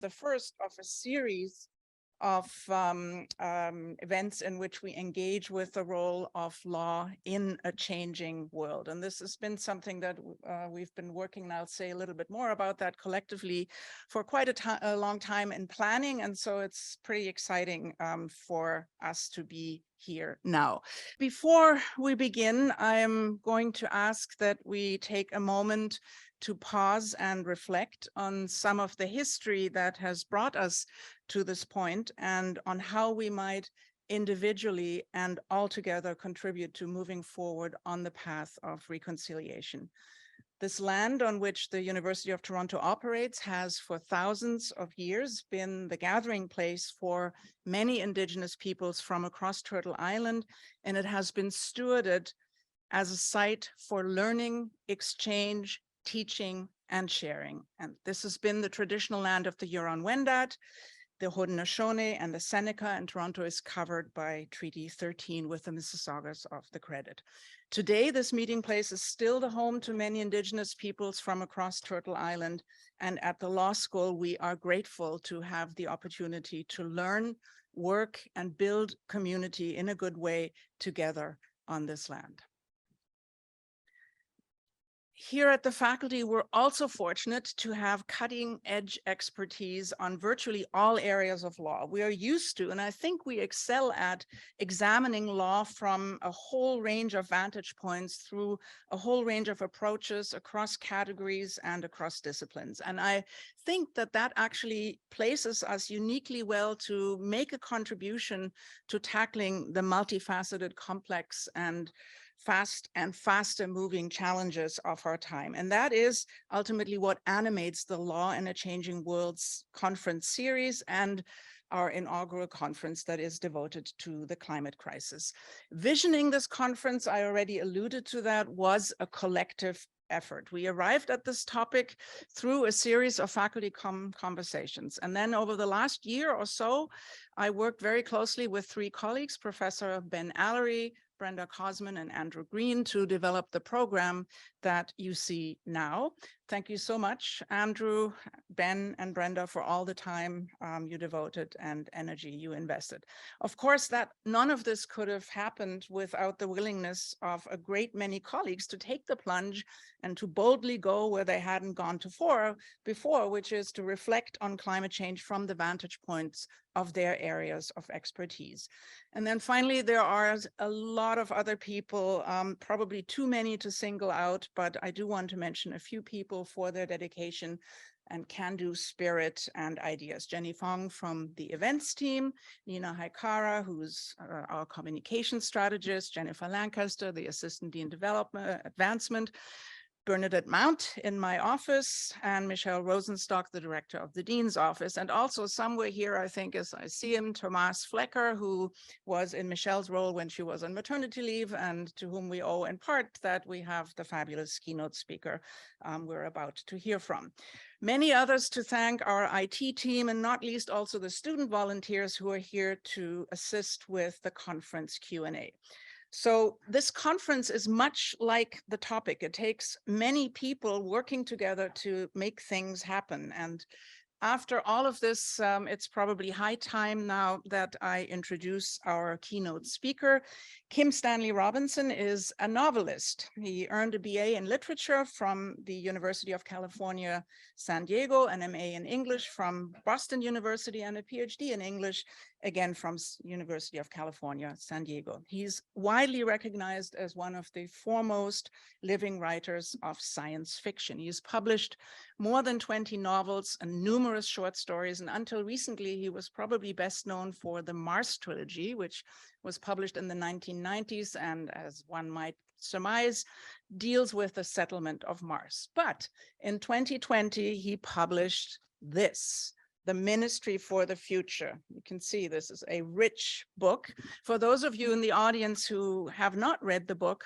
the first of a series of events in which we engage with the role of law in a changing world. And this has been something that we've been working, and I'll say a little bit more about that collectively for quite a long time in planning. And so it's pretty exciting for us to be here now. Before we begin, I am going to ask that we take a moment to pause and reflect on some of the history that has brought us to this point and on how we might individually and altogether contribute to moving forward on the path of reconciliation. This land on which the University of Toronto operates has for thousands of years been the gathering place for many Indigenous peoples from across Turtle Island, and it has been stewarded as a site for learning, exchange, teaching, and sharing. And this has been the traditional land of the Huron-Wendat, the Haudenosaunee, and the Seneca, and Toronto is covered by Treaty 13 with the Mississaugas of the Credit. Today, this meeting place is still the home to many Indigenous peoples from across Turtle Island, and at the law school, we are grateful to have the opportunity to learn, work, and build community in a good way together on this land. Here at the faculty, we're also fortunate to have cutting-edge expertise on virtually all areas of law. We are used to, and I think we excel at, examining law from a whole range of vantage points through a whole range of approaches across categories and across disciplines. And I think that that actually places us uniquely well to make a contribution to tackling the multifaceted, complex, and faster moving challenges of our time. And that is ultimately what animates the Law in a Changing World's conference series and our inaugural conference that is devoted to the climate crisis. Visioning this conference, I already alluded to that, was a collective effort. We arrived at this topic through a series of faculty conversations. And then over the last year or so, I worked very closely with three colleagues, Professor Ben Allery, Brenda Cosman, and Andrew Green, to develop the program that you see now. Thank you so much, Andrew, Ben, and Brenda, for all the time you devoted and energy you invested. Of course, that none of this could have happened without the willingness of a great many colleagues to take the plunge and to boldly go where they hadn't gone before, which is to reflect on climate change from the vantage points of their areas of expertise. And then finally, there are a lot of other people, probably too many to single out, but I do want to mention a few people for their dedication and can-do spirit and ideas. Jenny Fong from the events team, Nina Haikara, who's our communication strategist, Jennifer Lancaster, the assistant dean development advancement, Bernadette Mount in my office, and Michelle Rosenstock, the director of the Dean's office. And also somewhere here, I think, as I see him, Tomas Flecker, who was in Michelle's role when she was on maternity leave, and to whom we owe in part that we have the fabulous keynote speaker we're about to hear from. Many others to thank, our IT team, and not least also the student volunteers who are here to assist with the conference Q&A. So this conference is much like the topic. It takes many people working together to make things happen. And after all of this, it's probably high time now that I introduce our keynote speaker. Kim Stanley Robinson is a novelist. He earned a BA in literature from the University of California, San Diego, an MA in English from Boston University, and a PhD in English, again from University of California, San Diego. He's widely recognized as one of the foremost living writers of science fiction. He's published more than 20 novels and numerous short stories, and until recently, he was probably best known for the Mars trilogy, which was published in the 1990s, and as one might surmise, deals with the settlement of Mars. But in 2020, he published this, The Ministry for the Future. You can see this is a rich book. For those of you in the audience who have not read the book,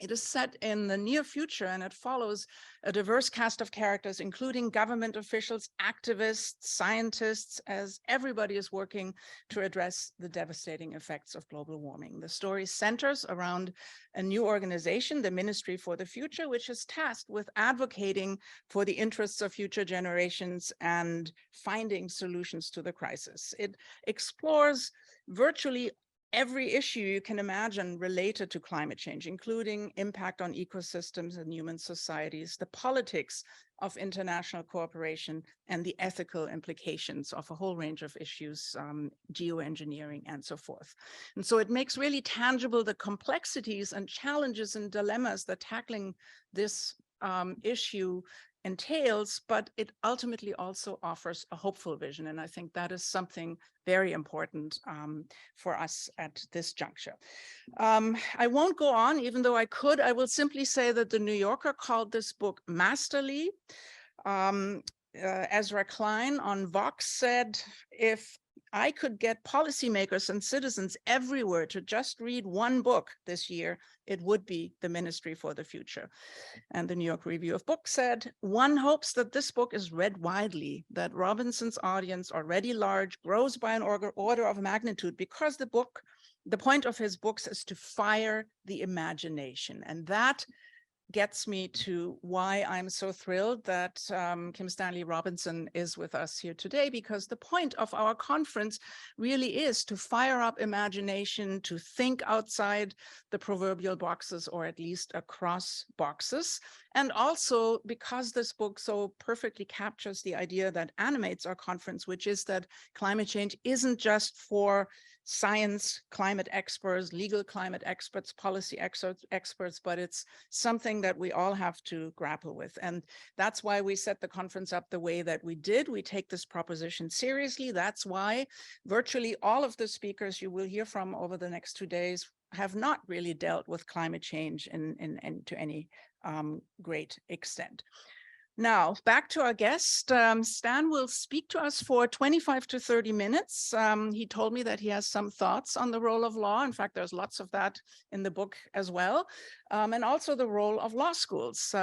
It is set in the near future, and it follows a diverse cast of characters, including government officials, activists, scientists, as everybody is working to address the devastating effects of global warming. The story centers around a new organization, the Ministry for the Future, which is tasked with advocating for the interests of future generations and finding solutions to the crisis. It explores virtually every issue you can imagine related to climate change, including impact on ecosystems and human societies, the politics of international cooperation, and the ethical implications of a whole range of issues, geoengineering and so forth. And so it makes really tangible the complexities and challenges and dilemmas that tackling this issue entails, but it ultimately also offers a hopeful vision. And I think that is something very important for us at this juncture. I won't go on, even though I could. I will simply say that the New Yorker called this book masterly. Ezra Klein on Vox said, if I could get policymakers and citizens everywhere to just read one book this year, it would be The Ministry for the Future. And the New York Review of Books said, one hopes that this book is read widely, that Robinson's audience, already large, grows by an order of magnitude, because the point of his books is to fire the imagination. And that gets me to why I'm so thrilled that Kim Stanley Robinson is with us here today, because the point of our conference really is to fire up imagination, to think outside the proverbial boxes, or at least across boxes. And also because this book so perfectly captures the idea that animates our conference, which is that climate change isn't just for science, climate experts, legal climate experts, policy experts, but it's something that we all have to grapple with. And that's why we set the conference up the way that we did. We take this proposition seriously. That's why virtually all of the speakers you will hear from over the next 2 days have not really dealt with climate change to any great extent. Now, back to our guest. Stan will speak to us for 25 to 30 minutes. He told me that he has some thoughts on the role of law. In fact, there's lots of that in the book as well, and also the role of law schools.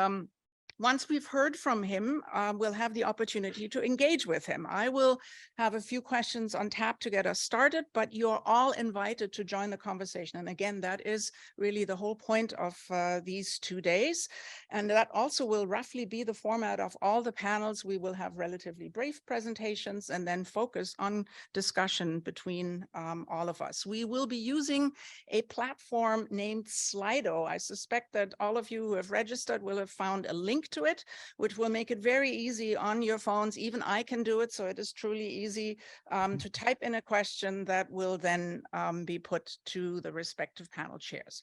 Once we've heard from him, we'll have the opportunity to engage with him. I will have a few questions on tap to get us started, but you're all invited to join the conversation. And again, that is really the whole point of these 2 days. And that also will roughly be the format of all the panels. We will have relatively brief presentations and then focus on discussion between all of us. We will be using a platform named Slido. I suspect that all of you who have registered will have found a link to it, which will make it very easy on your phones. Even I can do it, so it is truly easy to type in a question that will then be put to the respective panel chairs.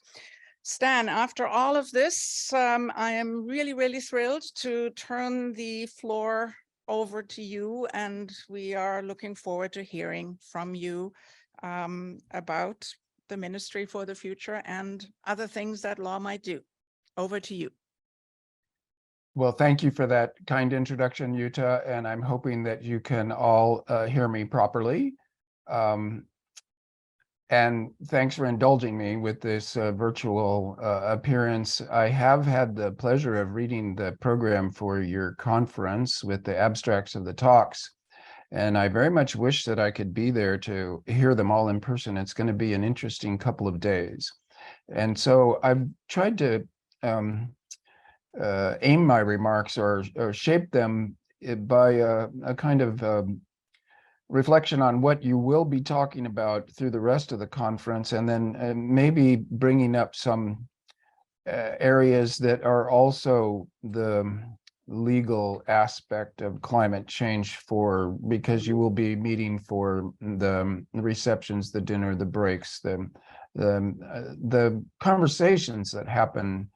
Stan, after all of this, I am really, really thrilled to turn the floor over to you, and we are looking forward to hearing from you about the Ministry for the Future and other things that law might do. Over to you. Well, thank you for that kind introduction, Jutta, and I'm hoping that you can all hear me properly. And thanks for indulging me with this virtual appearance. I have had the pleasure of reading the program for your conference with the abstracts of the talks, and I very much wish that I could be there to hear them all in person. It's going to be an interesting couple of days. And so I've tried to aim my remarks or shape them by a kind of reflection on what you will be talking about through the rest of the conference, and then maybe bringing up some areas that are also the legal aspect of climate change, because you will be meeting for the receptions, the dinner, the breaks, the conversations that happen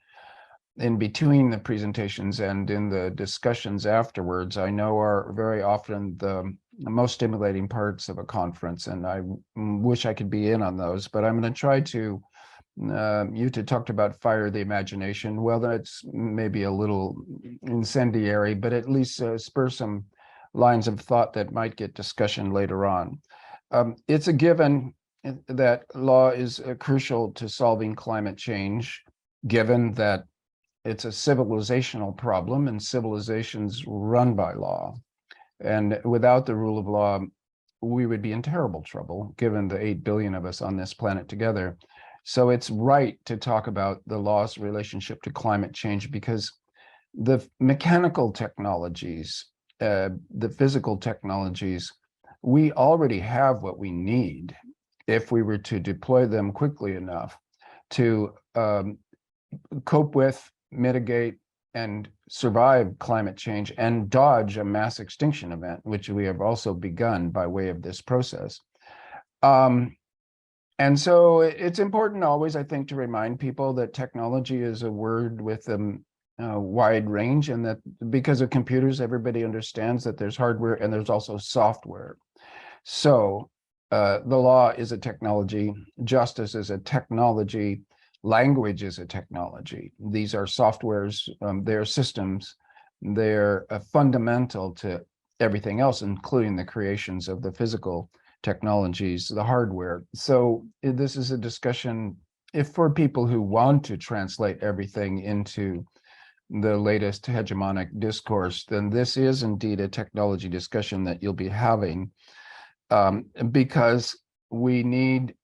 in between the presentations and in the discussions afterwards, I know are very often the most stimulating parts of a conference, and I wish I could be in on those. But I'm going to try to, Jutta talked about fire the imagination. Well, that's maybe a little incendiary, but at least spur some lines of thought that might get discussion later on. It's a given that law is crucial to solving climate change. given that it's a civilizational problem and civilizations run by law. And without the rule of law, we would be in terrible trouble, given the 8 billion of us on this planet together. So it's right to talk about the law's relationship to climate change, because the mechanical technologies, the physical technologies, we already have what we need if we were to deploy them quickly enough to cope with, mitigate, and survive climate change and dodge a mass extinction event, which we have also begun by way of this process. And so it's important always, I think, to remind people that technology is a word with a wide range, and that because of computers, everybody understands that there's hardware and there's also software. So the law is a technology, justice is a technology, language is a technology. These are softwares, they're systems, they're fundamental to everything else, including the creations of the physical technologies, the hardware. So this is a discussion, if for people who want to translate everything into the latest hegemonic discourse, then this is indeed a technology discussion that you'll be having, because we need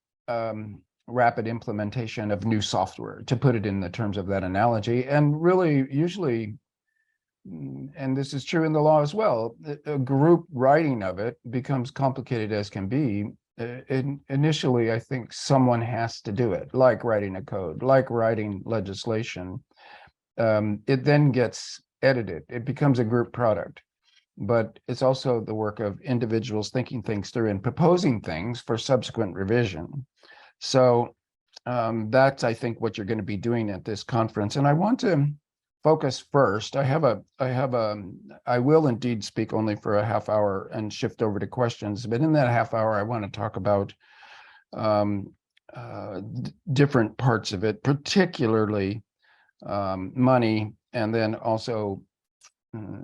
rapid implementation of new software, to put it in the terms of that analogy. And really, usually, and this is true in the law as well, a group writing of it becomes complicated as can be. Initially, I think someone has to do it, like writing a code, like writing legislation. It then gets edited. It becomes a group product. But it's also the work of individuals thinking things through and proposing things for subsequent revision. So that's, I think, what you're going to be doing at this conference. And I want to focus first. I will indeed speak only for a half hour and shift over to questions. But in that half hour, I want to talk about different parts of it, particularly money, and then also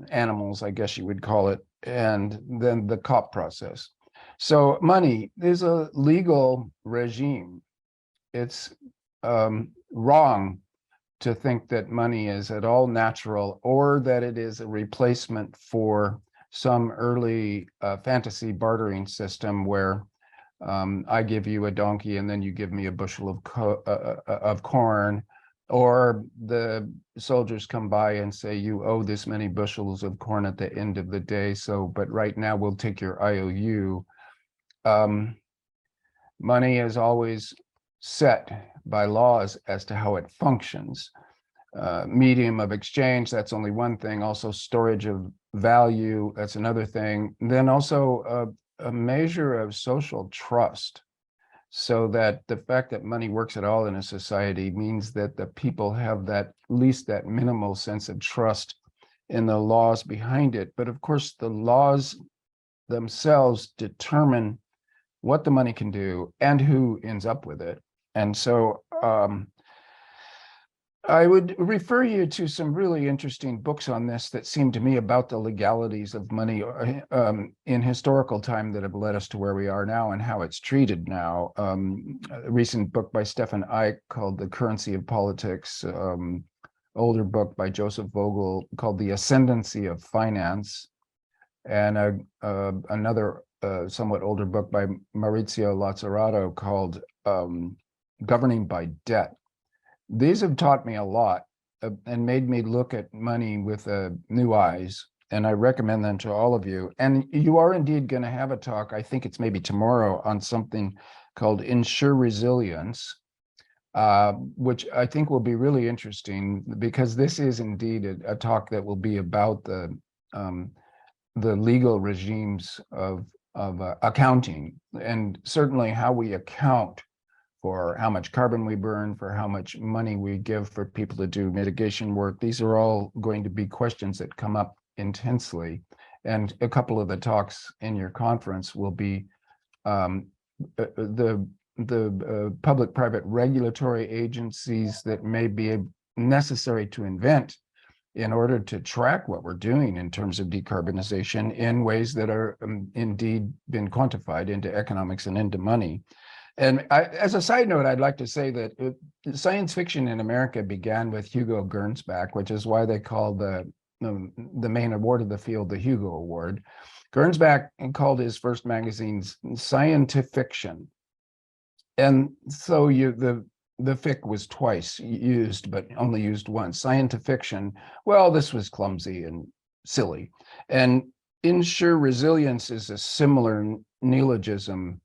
animals, I guess you would call it, and then the COP process. So money is a legal regime. It's wrong to think that money is at all natural, or that it is a replacement for some early fantasy bartering system where I give you a donkey and then you give me a bushel of corn, or the soldiers come by and say, you owe this many bushels of corn at the end of the day, so, but right now we'll take your IOU. Money is always set by laws as to how it functions. Medium of exchange, that's only one thing. Also storage of value, that's another thing. Then also a measure of social trust, so that the fact that money works at all in a society means that the people have that, at least that minimal sense of trust in the laws behind it. But of course, the laws themselves determine what the money can do and who ends up with it. And so I would refer you to some really interesting books on this that seem to me about the legalities of money in historical time that have led us to where we are now and how it's treated now. A recent book by Stefan Eich called The Currency of Politics, older book by Joseph Vogel called The Ascendancy of Finance, and another somewhat older book by Maurizio Lazzarato called Governing by Debt. These have taught me a lot and made me look at money with new eyes, and I recommend them to all of you. And you are indeed going to have a talk, I think it's maybe tomorrow, on something called Ensure Resilience, which I think will be really interesting, because this is indeed a talk that will be about the legal regimes of accounting, and certainly how we account for how much carbon we burn, for how much money we give for people to do mitigation work. These are all going to be questions that come up intensely. And a couple of the talks in your conference will be the public-private regulatory agencies that may be necessary to invent in order to track what we're doing in terms of decarbonization in ways that are indeed been quantified into economics and into money. And as a side note, I'd like to say that science fiction in America began with Hugo Gernsback, which is why they call the main award of the field the Hugo Award. Gernsback called his first magazines scientifiction. And so the fic was twice used, but only used once. Scientifiction, well, this was clumsy and silly. And ensure resilience is a similar neologism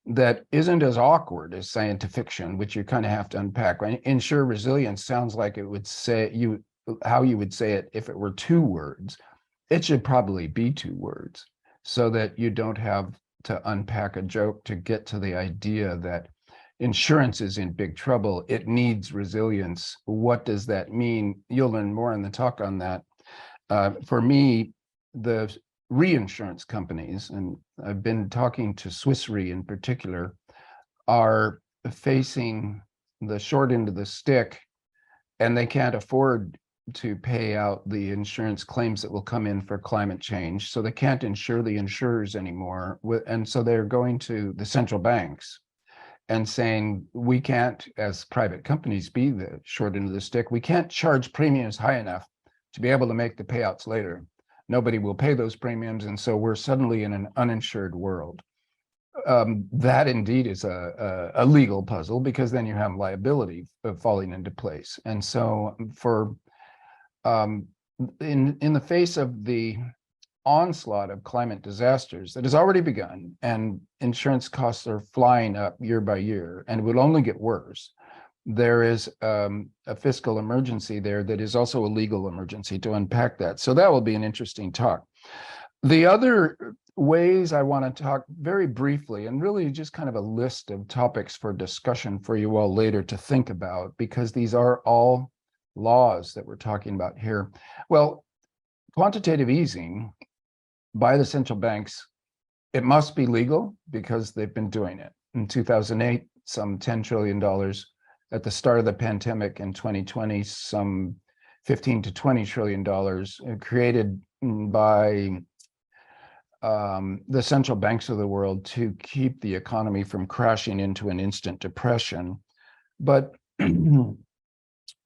that isn't as awkward as scientifiction, which you kind of have to unpack. Right? Ensure resilience sounds like it would say how you would say it if it were two words. It should probably be two words so that you don't have to unpack a joke to get to the idea that insurance is in big trouble. It needs resilience. What does that mean? You'll learn more in the talk on that. For me, the reinsurance companies, and I've been talking to Swiss Re in particular, are facing the short end of the stick, and they can't afford to pay out the insurance claims that will come in for climate change. So they can't insure the insurers anymore. And so they're going to the central banks and saying, we can't, as private companies, be the short end of the stick. We can't charge premiums high enough to be able to make the payouts later. Nobody will pay those premiums. And so we're suddenly in an uninsured world. That indeed is a legal puzzle, because then you have liability falling into place. And so for in the face of the onslaught of climate disasters that has already begun, and insurance costs are flying up year by year, and it will only get worse, there is a fiscal emergency there that is also a legal emergency to unpack that. So that will be an interesting talk. The other ways I want to talk very briefly, and really just kind of a list of topics for discussion for you all later to think about, because these are all laws that we're talking about here. Well, quantitative easing by the central banks, it must be legal because they've been doing it. In 2008, some $10 trillion. At the start of the pandemic in 2020, some $15 to $20 trillion created by the central banks of the world to keep the economy from crashing into an instant depression. But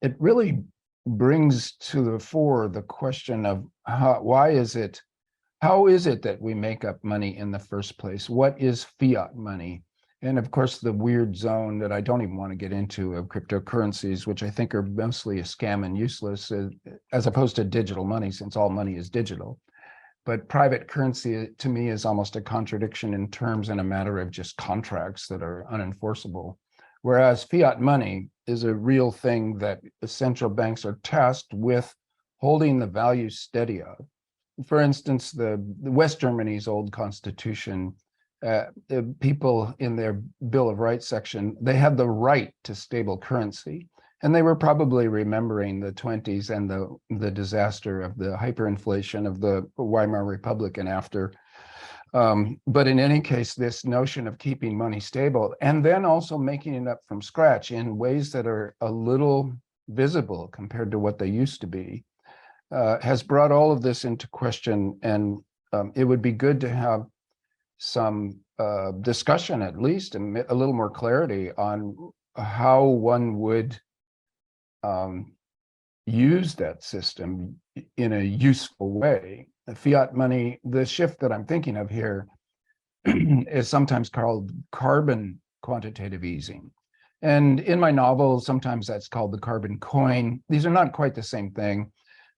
it really brings to the fore the question of how is it that we make up money in the first place? What is fiat money? And of course, the weird zone that I don't even want to get into of cryptocurrencies, which I think are mostly a scam and useless, as opposed to digital money, since all money is digital. But private currency, to me, is almost a contradiction in terms and a matter of just contracts that are unenforceable. Whereas fiat money is a real thing that the central banks are tasked with holding the value steady of. For instance, the West Germany's old constitution, the people in their Bill of Rights section, they had the right to stable currency. And they were probably remembering the 20s and the disaster of the hyperinflation of the Weimar Republic and after. But in any case, this notion of keeping money stable and then also making it up from scratch in ways that are a little visible compared to what they used to be, has brought all of this into question. And it would be good to have some discussion, at least, and a little more clarity on how one would use that system in a useful way. The fiat money, the shift that I'm thinking of here is sometimes called carbon quantitative easing. And in my novel, sometimes that's called the carbon coin. These are not quite the same thing.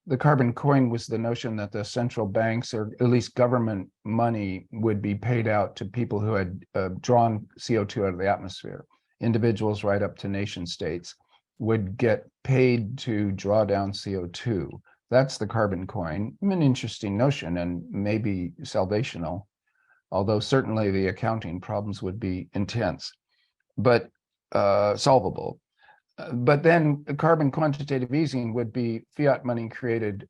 The carbon coin was the notion that the central banks, or at least government money, would be paid out to people who had drawn CO2 out of the atmosphere. Individuals right up to nation states would get paid to draw down CO2. That's the carbon coin. An interesting notion and maybe salvational, although certainly the accounting problems would be intense, but solvable. But then carbon quantitative easing would be fiat money created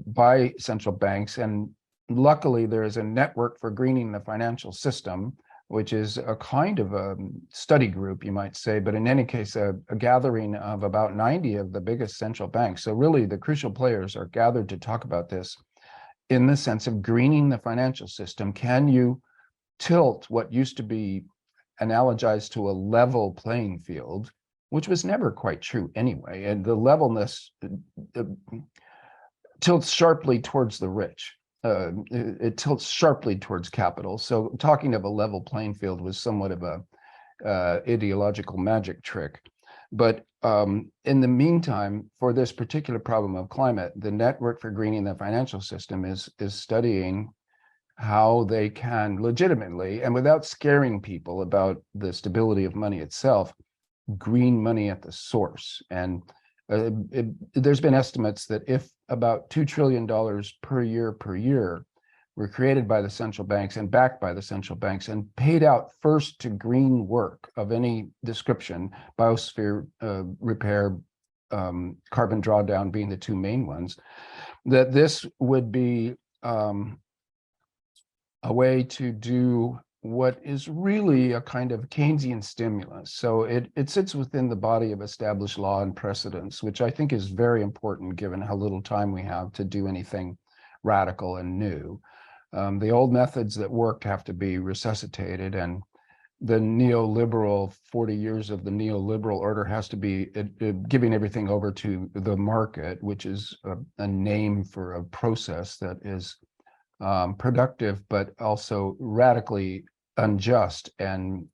by central banks. And luckily, there is a network for greening the financial system, which is a kind of a study group, you might say, but in any case, a gathering of about 90 of the biggest central banks. So really, the crucial players are gathered to talk about this in the sense of greening the financial system. Can you tilt what used to be analogized to a level playing field, which was never quite true anyway. And the levelness tilts sharply towards the rich. It tilts sharply towards capital. So talking of a level playing field was somewhat of a ideological magic trick. But in the meantime, for this particular problem of climate, the Network for Greening the Financial System is studying how they can legitimately, and without scaring people about the stability of money itself, green money at the source. And there's been estimates that if about $2 trillion per year were created by the central banks and backed by the central banks and paid out first to green work of any description, biosphere repair, carbon drawdown being the two main ones, that this would be a way to do what is really a kind of Keynesian stimulus. So it sits within the body of established law and precedents, which I think is very important given how little time we have to do anything radical and new. The old methods that worked have to be resuscitated, and the neoliberal 40 years of the neoliberal order has to be giving everything over to the market, which is a name for a process that is productive, but also radically unjust and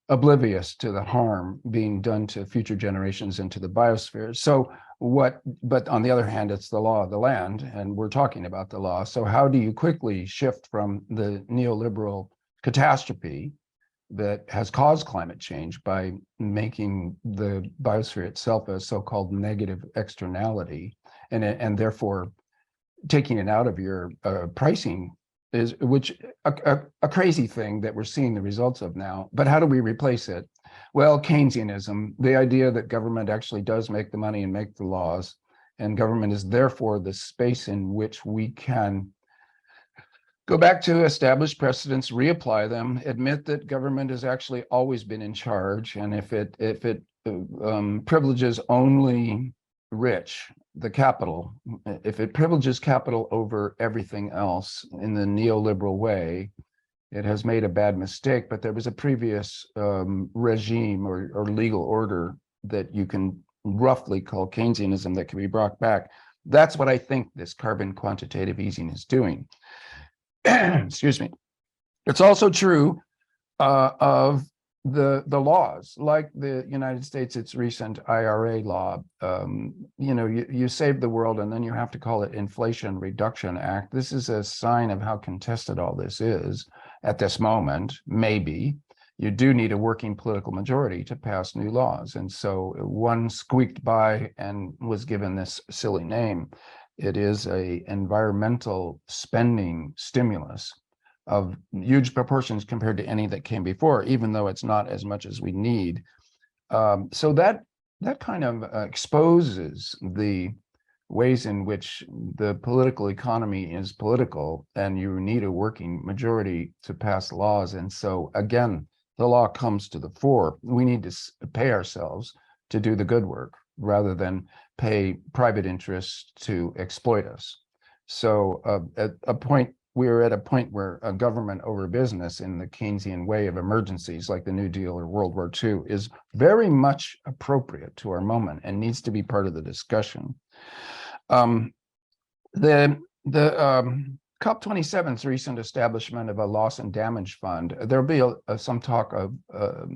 oblivious to the harm being done to future generations and to the biosphere. So but on the other hand, it's the law of the land, and we're talking about the law. So how do you quickly shift from the neoliberal catastrophe that has caused climate change by making the biosphere itself a so-called negative externality, and therefore taking it out of your pricing is a crazy thing that we're seeing the results of now. But how do we replace it? Well, Keynesianism, the idea that government actually does make the money and make the laws, and government is therefore the space in which we can go back to established precedents, reapply them, admit that government has actually always been in charge, and if it privileges only rich, the capital, if it privileges capital over everything else in the neoliberal way, it has made a bad mistake. But there was a previous regime or legal order that you can roughly call Keynesianism that can be brought back. That's what I think this carbon quantitative easing is doing. Excuse me. It's also true of the laws, like the United States, its recent IRA law. You save the world and then you have to call it Inflation Reduction Act. This is a sign of how contested all this is at this moment. Maybe you do need a working political majority to pass new laws. And so one squeaked by and was given this silly name. It is a environmental spending stimulus of huge proportions compared to any that came before, even though it's not as much as we need. So that kind of exposes the ways in which the political economy is political, and you need a working majority to pass laws. And so again, the law comes to the fore. We need to pay ourselves to do the good work rather than pay private interests to exploit us. So we're at a point where a government over business in the Keynesian way of emergencies like the New Deal or World War II is very much appropriate to our moment and needs to be part of the discussion. The COP27's recent establishment of a loss and damage fund, there'll be some talk of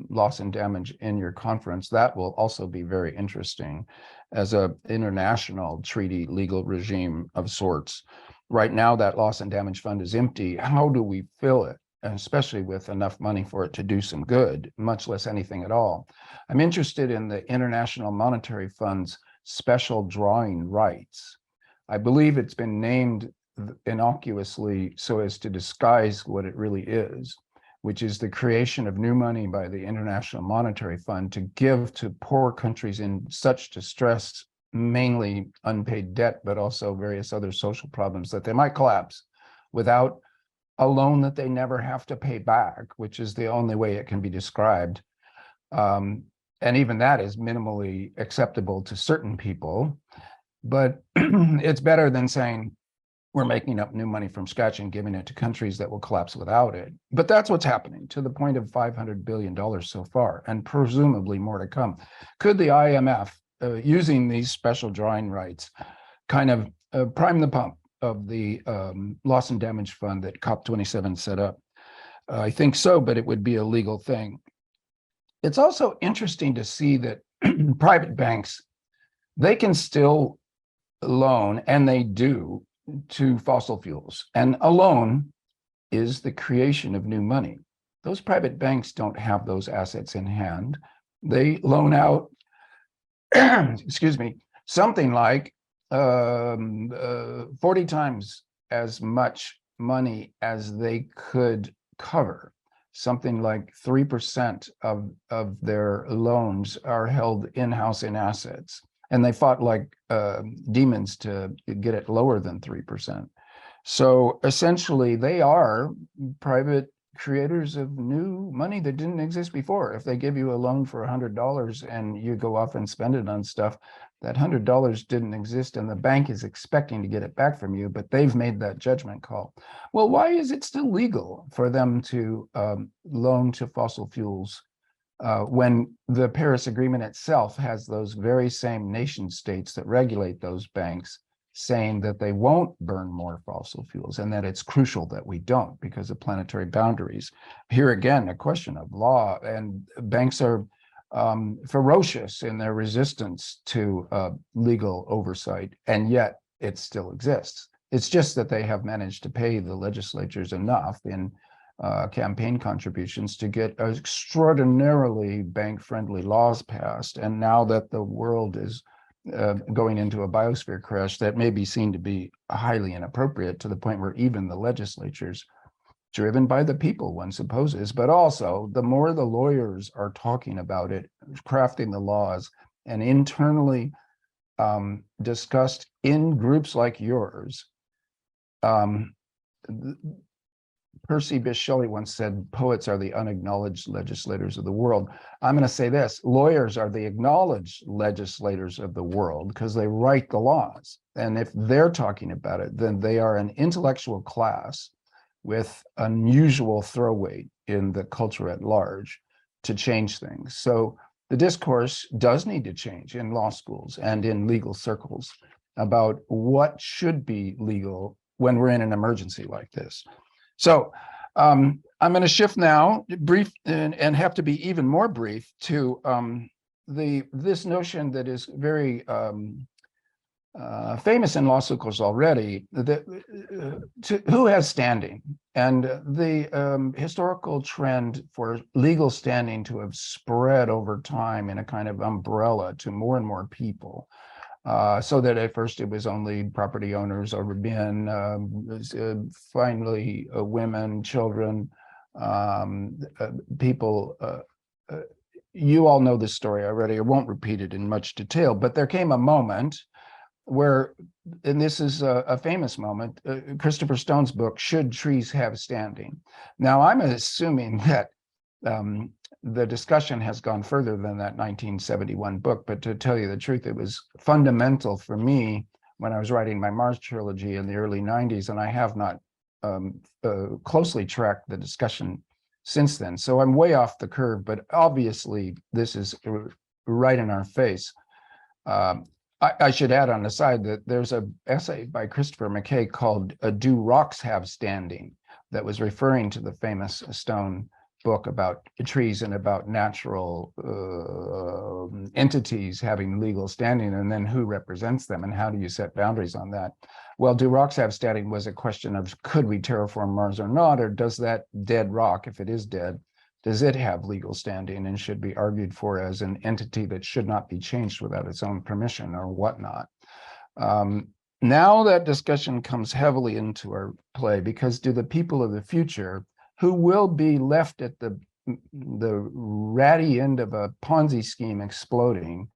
loss and damage in your conference. That will also be very interesting as an international treaty legal regime of sorts. Right now, that loss and damage fund is empty. How do we fill it? And especially with enough money for it to do some good, much less anything at all. I'm interested in the International Monetary Fund's special drawing rights. I believe it's been named innocuously so as to disguise what it really is, which is the creation of new money by the International Monetary Fund to give to poor countries in such distress, mainly unpaid debt, but also various other social problems, that they might collapse without a loan that they never have to pay back, which is the only way it can be described. And even that is minimally acceptable to certain people, but it's better than saying, we're making up new money from scratch and giving it to countries that will collapse without it. But that's what's happening, to the point of $500 billion so far, and presumably more to come. Could the IMF, using these special drawing rights, kind of prime the pump of the loss and damage fund that COP27 set up? I think so, but it would be a legal thing. It's also interesting to see that private banks, they can still loan, and they do, to fossil fuels. And a loan is the creation of new money. Those private banks don't have those assets in hand. They loan out, excuse me, something like 40 times as much money as they could cover. Something like 3% of their loans are held in-house in assets. And they fought like demons to get it lower than 3%. So essentially, they are private creators of new money that didn't exist before. If they give you a loan for $100 and you go off and spend it on stuff, that $100 didn't exist, and the bank is expecting to get it back from you, but they've made that judgment call. Well, why is it still legal for them to loan to fossil fuels when the Paris Agreement itself has those very same nation states that regulate those banks saying that they won't burn more fossil fuels, and that it's crucial that we don't because of planetary boundaries? Here again, a question of law, and banks are ferocious in their resistance to legal oversight, and yet it still exists. It's just that they have managed to pay the legislatures enough in campaign contributions to get extraordinarily bank-friendly laws passed. And now that the world is going into a biosphere crash, that may be seen to be highly inappropriate, to the point where even the legislatures, driven by the people, one supposes, but also the more the lawyers are talking about it, crafting the laws, and internally discussed in groups like yours. Percy Bysshe Shelley once said, poets are the unacknowledged legislators of the world. I'm going to say this, lawyers are the acknowledged legislators of the world because they write the laws. And if they're talking about it, then they are an intellectual class with unusual throw weight in the culture at large to change things. So the discourse does need to change in law schools and in legal circles about what should be legal when we're in an emergency like this. So I'm going to shift now, brief, and have to be even more brief, to this notion that is very famous in law circles already, that who has standing, and the historical trend for legal standing to have spread over time in a kind of umbrella to more and more people. So that at first it was only property owners or men, finally women, children, people. You all know this story already. I won't repeat it in much detail, but there came a moment where, and this is a famous moment, Christopher Stone's book, Should Trees Have Standing? Now, I'm assuming that the discussion has gone further than that 1971 book, but to tell you the truth, it was fundamental for me when I was writing my Mars trilogy in the early 90s, and I have not closely tracked the discussion since then. So I'm way off the curve, but obviously this is right in our face. I should add on the side that there's an essay by Christopher McKay called Do Rocks Have Standing? That was referring to the famous Stone book about trees and about natural entities having legal standing, and then who represents them and how do you set boundaries on that? Well, do rocks have standing was a question of could we terraform Mars or not, or does that dead rock, if it is dead, does it have legal standing and should be argued for as an entity that should not be changed without its own permission or whatnot? Now that discussion comes heavily into our play, because do the people of the future, who will be left at the ratty end of a Ponzi scheme exploding,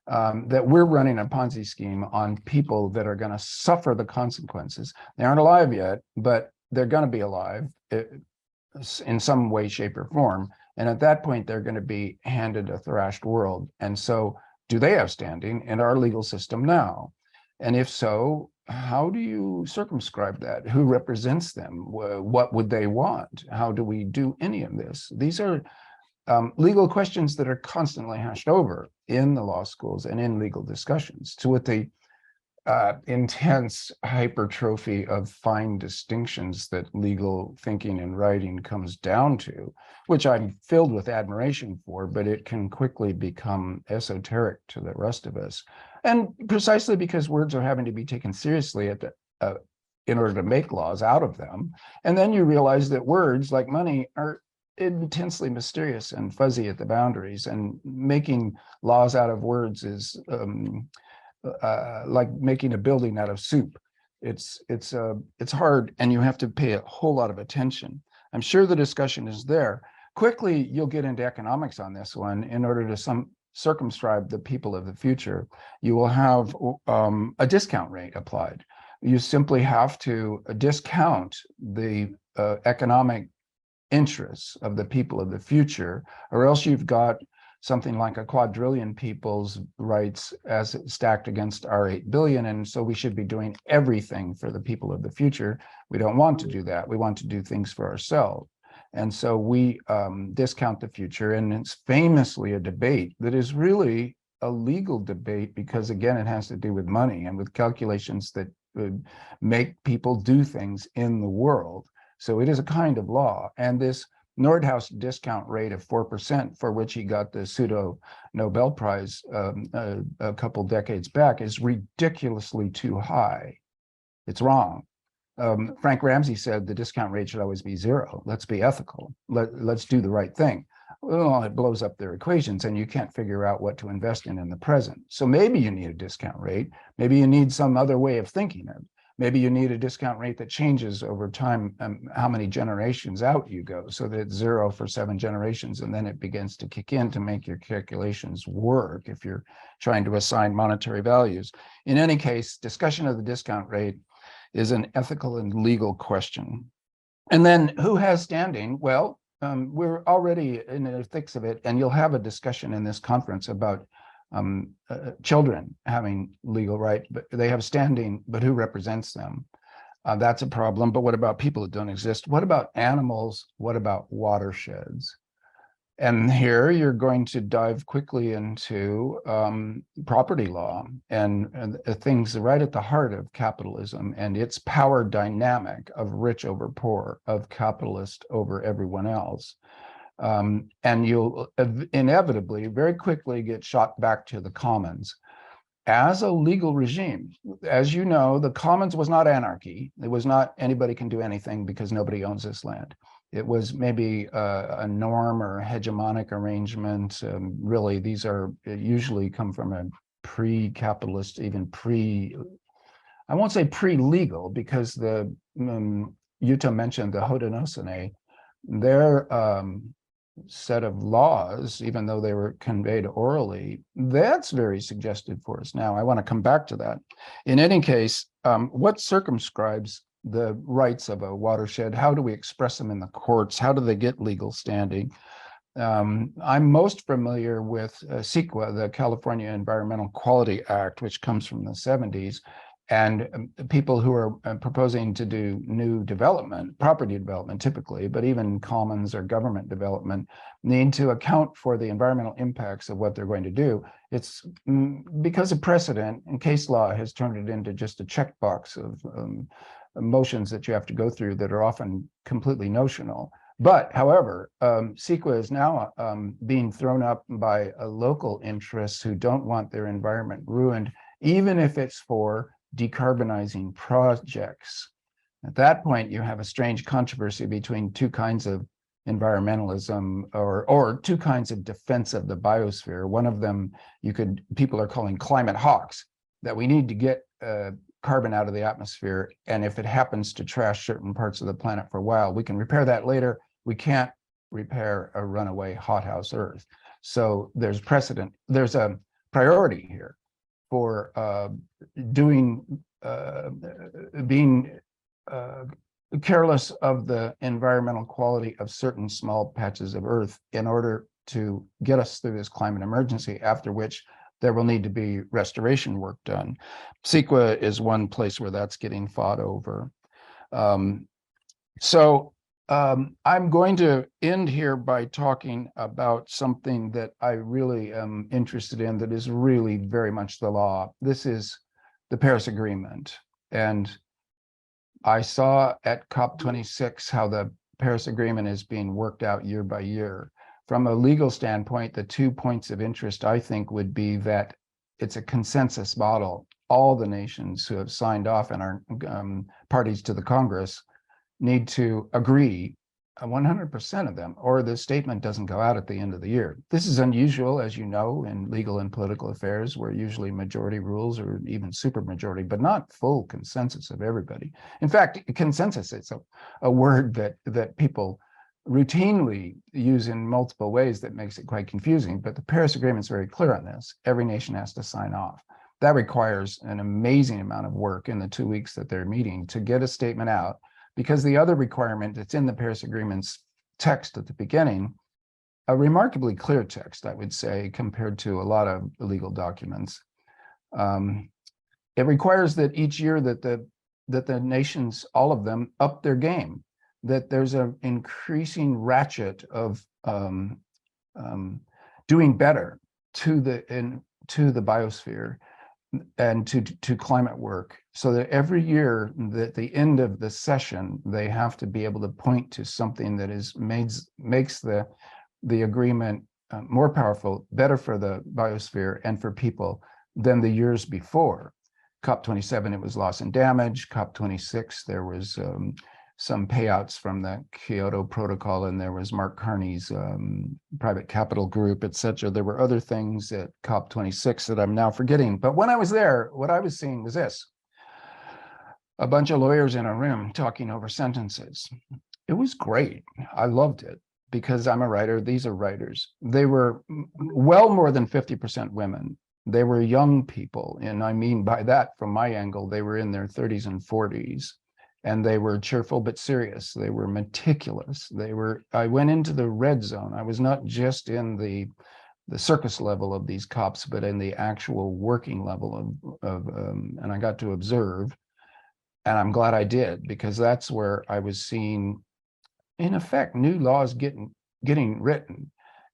that we're running a Ponzi scheme on people that are going to suffer the consequences. They aren't alive yet, but they're going to be alive in some way, shape, or form. And at that point, they're going to be handed a thrashed world. And so do they have standing in our legal system now? And if so, how do you circumscribe that? Who represents them? What would they want? How do we do any of this? These are legal questions that are constantly hashed over in the law schools and in legal discussions, to what the intense hypertrophy of fine distinctions that legal thinking and writing comes down to, which I'm filled with admiration for, but it can quickly become esoteric to the rest of us. And precisely because words are having to be taken seriously at the, in order to make laws out of them. And then you realize that words, like money, are intensely mysterious and fuzzy at the boundaries, and making laws out of words is like making a building out of soup. It's hard, and you have to pay a whole lot of attention. I'm sure the discussion is there. Quickly, you'll get into economics on this one. In order to circumscribe the people of the future, you will have a discount rate applied. You simply have to discount the economic interests of the people of the future, or else you've got something like a quadrillion people's rights as stacked against our 8 billion. And so we should be doing everything for the people of the future. We don't want to do that. We want to do things for ourselves. And so we discount the future. And it's famously a debate that is really a legal debate, because again, it has to do with money and with calculations that would make people do things in the world. So it is a kind of law. And this Nordhaus discount rate of 4%, for which he got the pseudo Nobel Prize a couple decades back, is ridiculously too high. It's wrong. Frank Ramsey said the discount rate should always be 0. Let's be ethical. Let's do the right thing. Well, it blows up their equations, and you can't figure out what to invest in the present. So maybe you need a discount rate. Maybe you need some other way of thinking of it. Maybe you need a discount rate that changes over time, how many generations out you go, so that it's 0 for 7 generations, and then it begins to kick in to make your calculations work if you're trying to assign monetary values. In any case, discussion of the discount rate is an ethical and legal question. And then who has standing? Well, we're already in the thick of it, and you'll have a discussion in this conference about children having legal right, but they have standing, but who represents them? That's a problem. But what about people that don't exist? What about animals? What about watersheds? And here you're going to dive quickly into property law and things right at the heart of capitalism and its power dynamic of rich over poor, of capitalist over everyone else. And you'll inevitably very quickly get shot back to the commons as a legal regime. As you know, the commons was not anarchy. It was not anybody can do anything because nobody owns this land. It was maybe a norm or a hegemonic arrangement. Really, these are usually come from a pre-capitalist, even I won't say pre-legal, because the Jutta mentioned the Haudenosaunee. Their set of laws, even though they were conveyed orally, that's very suggestive for us now. I want to come back to that. In any case, what circumscribes the rights of a watershed? How do we express them in the courts? How do they get legal standing? I'm most familiar with CEQA, the California Environmental Quality Act, which comes from the 70s. And people who are proposing to do new development, property development typically, but even commons or government development, need to account for the environmental impacts of what they're going to do. It's because of precedent, and case law has turned it into just a checkbox of motions that you have to go through that are often completely notional. But however, CEQA is now being thrown up by local interests who don't want their environment ruined, even if it's for decarbonizing projects. At that point, you have a strange controversy between two kinds of environmentalism or two kinds of defense of the biosphere. One of them people are calling climate hawks, that we need to get carbon out of the atmosphere. And if it happens to trash certain parts of the planet for a while, we can repair that later. We can't repair a runaway hothouse Earth. So there's precedent. There's a priority here for being careless of the environmental quality of certain small patches of Earth in order to get us through this climate emergency, after which there will need to be restoration work done. CEQA is one place where that's getting fought over. I'm going to end here by talking about something that I really am interested in that is really very much the law. This is the Paris Agreement. And I saw at COP26 how the Paris Agreement is being worked out year by year. From a legal standpoint, the 2 points of interest, I think, would be that it's a consensus model. All the nations who have signed off and are parties to the Congress need to agree, 100% of them, or the statement doesn't go out at the end of the year. This is unusual, as you know, in legal and political affairs, where usually majority rules or even supermajority, but not full consensus of everybody. In fact, consensus is a word that people routinely use in multiple ways that makes it quite confusing, but the Paris Agreement is very clear on this. Every nation has to sign off. That requires an amazing amount of work in the 2 weeks that they're meeting to get a statement out, because the other requirement that's in the Paris Agreement's text at the beginning, a remarkably clear text, I would say, compared to a lot of legal documents. It requires that each year that the nations, all of them, up their game, that there's an increasing ratchet of doing better to the biosphere and to climate work, so that every year at the end of the session, they have to be able to point to something that makes the agreement more powerful, better for the biosphere and for people than the years before. COP27, it was loss and damage. COP26, there was some payouts from the Kyoto Protocol, and there was Mark Carney's private capital group, et cetera. There were other things at COP26 that I'm now forgetting. But when I was there, what I was seeing was this: a bunch of lawyers in a room talking over sentences. It was great. I loved it because I'm a writer. These are writers. They were well more than 50% women. They were young people. And I mean by that, from my angle, they were in their 30s and 40s. And they were cheerful but serious. They were meticulous. I went into the red zone. I was not just in the circus level of these COPs, but in the actual working level and I got to observe. And I'm glad I did, because that's where I was seeing, in effect, new laws getting written.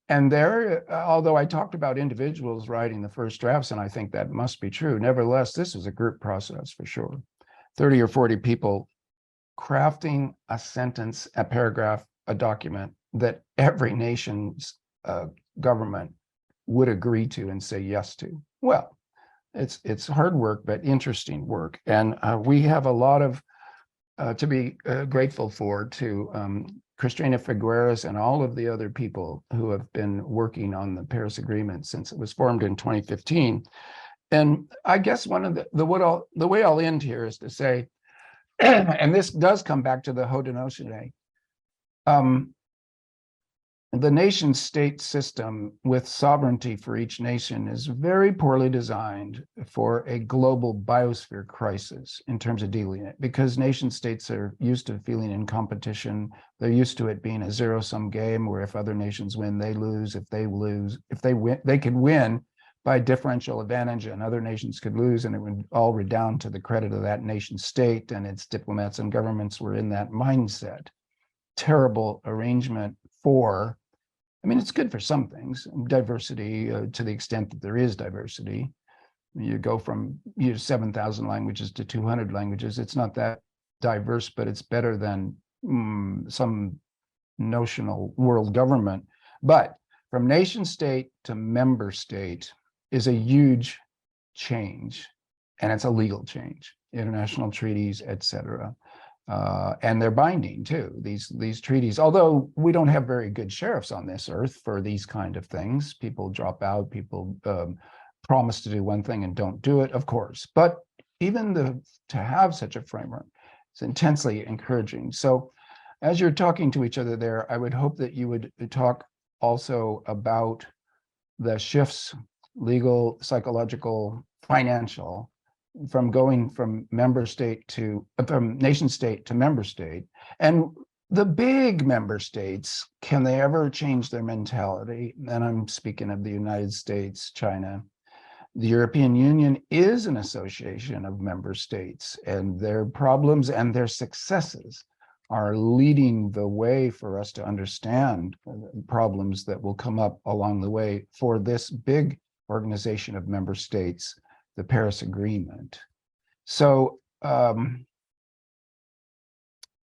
And there, although I talked about individuals writing the first drafts, and I think that must be true, nevertheless, this was a group process for sure. 30 or 40 people crafting a sentence, a paragraph, a document that every nation's government would agree to and say yes to. Well, it's hard work, but interesting work. And we have a lot of to be grateful to Cristina Figueres and all of the other people who have been working on the Paris Agreement since it was formed in 2015. And I guess one of the way I'll end here is to say, and this does come back to the Haudenosaunee, the nation state system with sovereignty for each nation is very poorly designed for a global biosphere crisis in terms of dealing it, because nation states are used to feeling in competition. They're used to it being a zero-sum game where if other nations win, they lose. If they win, they could win by differential advantage, and other nations could lose, and it would all redound to the credit of that nation state, and its diplomats and governments were in that mindset. Terrible arrangement for, I mean, it's good for some things, diversity to the extent that there is diversity. You go from 7,000 languages to 200 languages. It's not that diverse, but it's better than some notional world government. But from nation state to member state is a huge change, and it's a legal change. International treaties, et cetera. And they're binding too, these treaties, although we don't have very good sheriffs on this earth for these kind of things. People drop out, people promise to do one thing and don't do it, of course. But even to have such a framework is intensely encouraging. So as you're talking to each other there, I would hope that you would talk also about the shifts, legal, psychological, financial, from going from nation state to member state. And the big member states, can they ever change their mentality? And I'm speaking of the United States, China, The European Union is an association of member states, and their problems and their successes are leading the way for us to understand problems that will come up along the way for this big organization of member states, the Paris Agreement. So,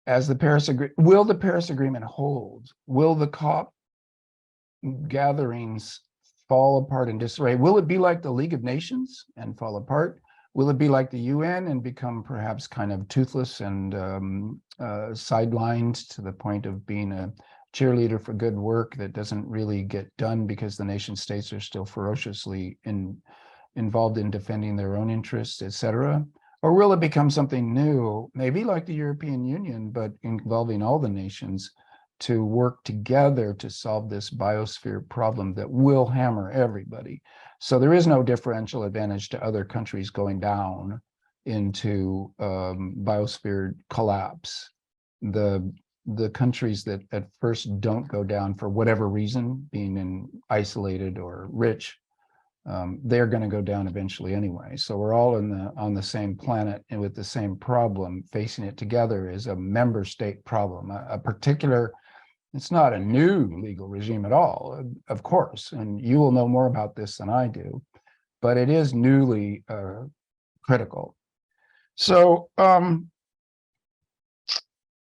as the Paris Agreement, will the Paris Agreement hold? Will the COP gatherings fall apart in disarray? Will it be like the League of Nations and fall apart? Will it be like the UN and become perhaps kind of toothless and sidelined to the point of being a cheerleader for good work that doesn't really get done because the nation states are still ferociously involved in defending their own interests, et cetera? Or will it become something new, maybe like the European Union, but involving all the nations to work together to solve this biosphere problem that will hammer everybody? So there is no differential advantage to other countries going down into biosphere collapse. The countries that at first don't go down for whatever reason, being isolated or rich, they're going to go down eventually anyway. So we're all on the same planet and with the same problem. Facing it together is a member state problem, a particular. It's not a new legal regime at all, of course, and you will know more about this than I do, but it is newly critical. So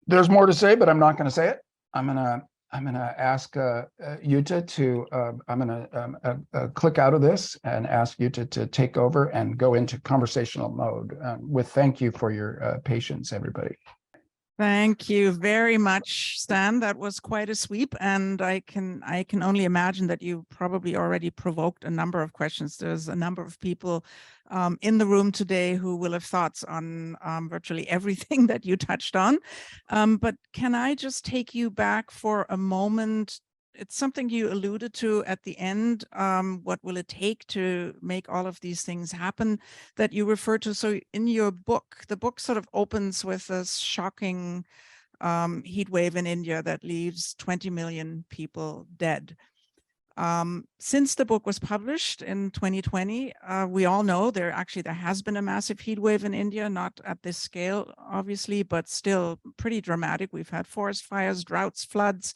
there's more to say, but I'm not going to say it. I'm gonna ask Jutta to. I'm gonna click out of this and ask Jutta to take over and go into conversational mode. With thank you for your patience, everybody. Thank you very much, Stan. That was quite a sweep, and I can only imagine that you probably already provoked a number of questions. There's a number of people in the room today who will have thoughts on virtually everything that you touched on. But can I just take you back for a moment? It's something you alluded to at the end. What will it take to make all of these things happen that you refer to? So in your book, the book sort of opens with this shocking heat wave in India that leaves 20 million people dead. Since the book was published in 2020, we all know there has been a massive heat wave in India, not at this scale, obviously, but still pretty dramatic. We've had forest fires, droughts, floods,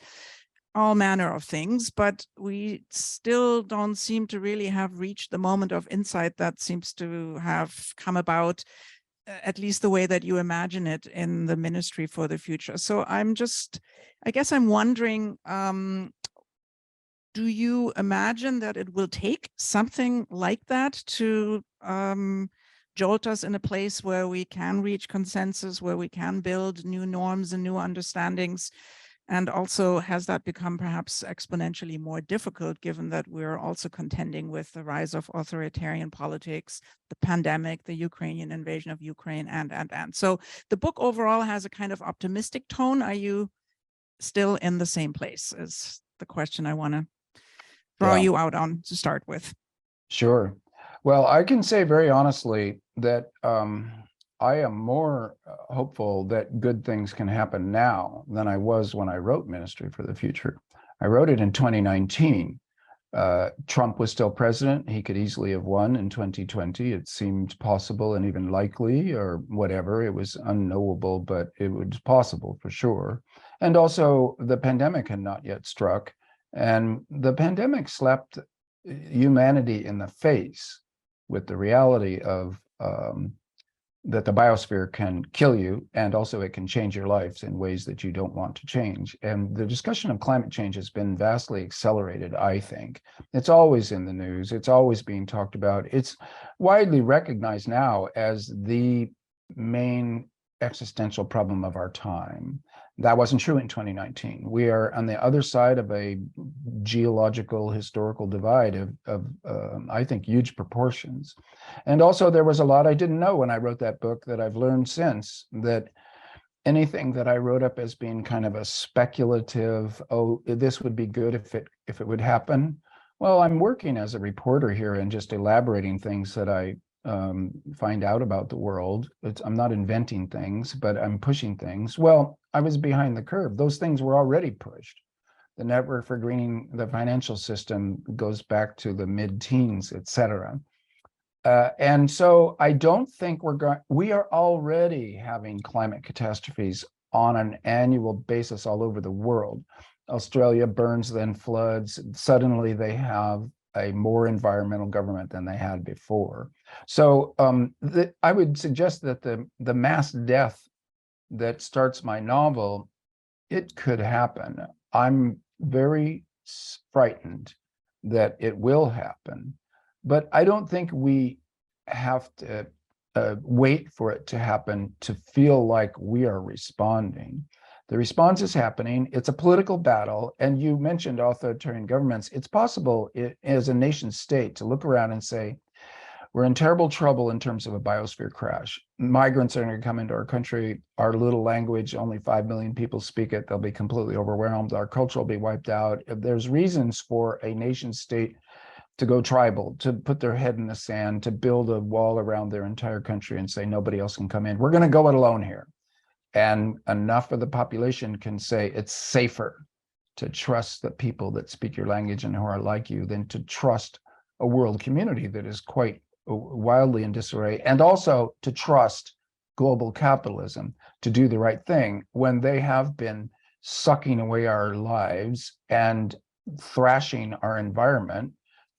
all manner of things, but we still don't seem to really have reached the moment of insight that seems to have come about, at least the way that you imagine it in the Ministry for the Future. So I guess I'm wondering, do you imagine that it will take something like that to jolt us in a place where we can reach consensus, where we can build new norms and new understandings? And also, has that become perhaps exponentially more difficult, given that we're also contending with the rise of authoritarian politics, the pandemic, the Ukrainian invasion of Ukraine, and. So the book overall has a kind of optimistic tone. Are you still in the same place is the question I want to throw you out on to start with. Sure. Well, I can say very honestly that I am more hopeful that good things can happen now than I was when I wrote Ministry for the Future. I wrote it in 2019. Trump was still president. He could easily have won in 2020. It seemed possible and even likely, or whatever. It was unknowable, but it was possible for sure. And also the pandemic had not yet struck. And the pandemic slapped humanity in the face with the reality of that the biosphere can kill you, and also it can change your lives in ways that you don't want to change. And the discussion of climate change has been vastly accelerated, I think. It's always in the news. It's always being talked about. It's widely recognized now as the main existential problem of our time. That wasn't true in 2019. We are on the other side of a geological historical divide of I think, huge proportions. And also there was a lot I didn't know when I wrote that book that I've learned since, that anything that I wrote up as being kind of a speculative, oh, this would be good if it would happen. Well, I'm working as a reporter here and just elaborating things that I find out about the world. I'm not inventing things, but I'm pushing things. Well, I was behind the curve. Those things were already pushed. The network for greening the financial system goes back to the mid-teens, et cetera. And so I don't think we are already having climate catastrophes on an annual basis all over the world. Australia burns, then floods. Suddenly they have a more environmental government than they had before. So I would suggest that the mass death that starts my novel, it could happen. I'm very frightened that it will happen, but I don't think we have to wait for it to happen to feel like we are responding. The response is happening. It's a political battle. And you mentioned authoritarian governments. It's possible as a nation state to look around and say, we're in terrible trouble in terms of a biosphere crash. Migrants are going to come into our country. Our little language, only 5 million people speak it. They'll be completely overwhelmed. Our culture will be wiped out. There's reasons for a nation state to go tribal, to put their head in the sand, to build a wall around their entire country and say nobody else can come in. We're going to go it alone here. And enough of the population can say it's safer to trust the people that speak your language and who are like you than to trust a world community that is quite wildly in disarray, and also to trust global capitalism to do the right thing when they have been sucking away our lives and thrashing our environment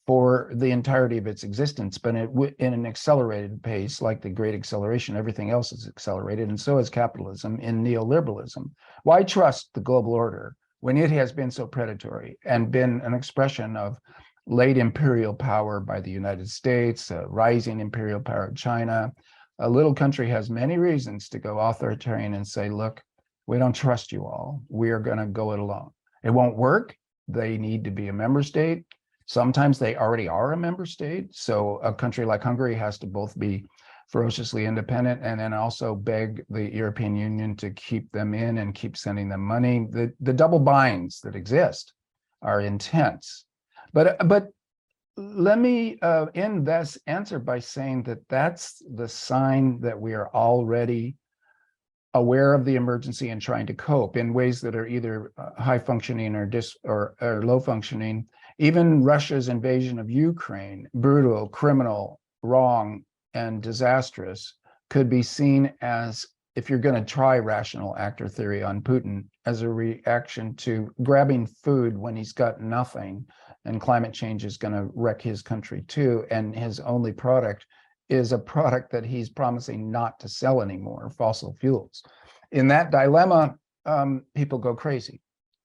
for the entirety of its existence, but in an accelerated pace, like the Great Acceleration. Everything else is accelerated, and so is capitalism in neoliberalism. Why trust the global order when it has been so predatory and been an expression of late imperial power by the United States, rising imperial power of China? A little country has many reasons to go authoritarian and say, look, we don't trust you all. We are going to go it alone. It won't work. They need to be a member state. Sometimes they already are a member state. So a country like Hungary has to both be ferociously independent and then also beg the European Union to keep them in and keep sending them money. The double binds that exist are intense. But let me end this answer by saying that that's the sign that we are already aware of the emergency and trying to cope in ways that are either high functioning or low functioning. Even Russia's invasion of Ukraine, brutal, criminal, wrong, and disastrous, could be seen as, if you're going to try rational actor theory on Putin, as a reaction to grabbing food when he's got nothing, and climate change is going to wreck his country too, and his only product is a product that he's promising not to sell anymore, fossil fuels. In that dilemma, people go crazy,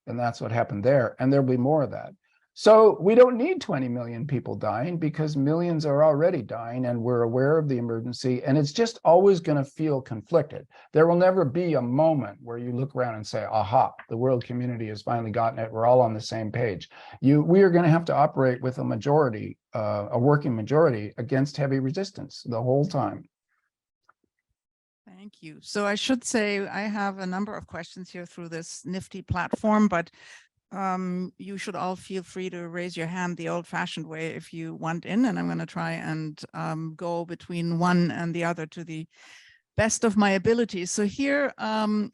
and that's what happened there, and there'll be more of that. So we don't need 20 million people dying because millions are already dying, and we're aware of the emergency, and it's just always going to feel conflicted. There will never be a moment where you look around and say, aha, the world community has finally gotten it. We're all on the same page. We are going to have to operate with a majority, a working majority, against heavy resistance the whole time. Thank you. So I should say I have a number of questions here through this nifty platform, but you should all feel free to raise your hand the old-fashioned way if you want in, and I'm going to try and go between one and the other to the best of my abilities. So here I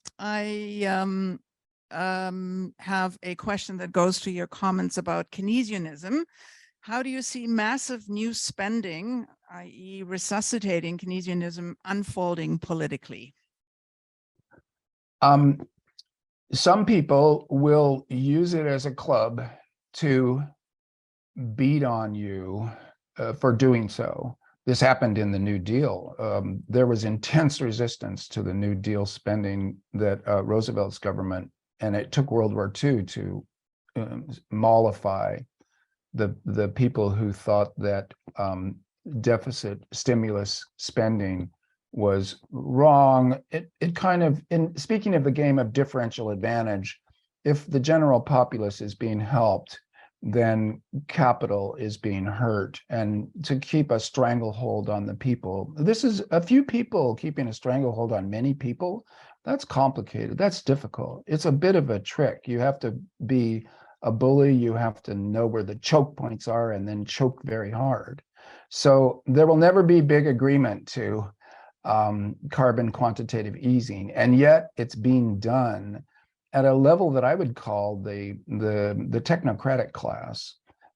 have a question that goes to your comments about Keynesianism. How do you see massive new spending, i.e. resuscitating Keynesianism, unfolding politically? Some people will use it as a club to beat on you for doing so. This happened in the New Deal. There was intense resistance to the New Deal spending that Roosevelt's government, and it took World War II to mollify the people who thought that deficit stimulus spending was wrong. It kind of, in speaking of the game of differential advantage, if the general populace is being helped, then capital is being hurt. And to keep a stranglehold on the people, this is a few people keeping a stranglehold on many people. That's complicated. That's difficult. It's a bit of a trick. You have to be a bully. You have to know where the choke points are and then choke very hard. So there will never be big agreement to carbon quantitative easing, and yet it's being done at a level that I would call the technocratic class.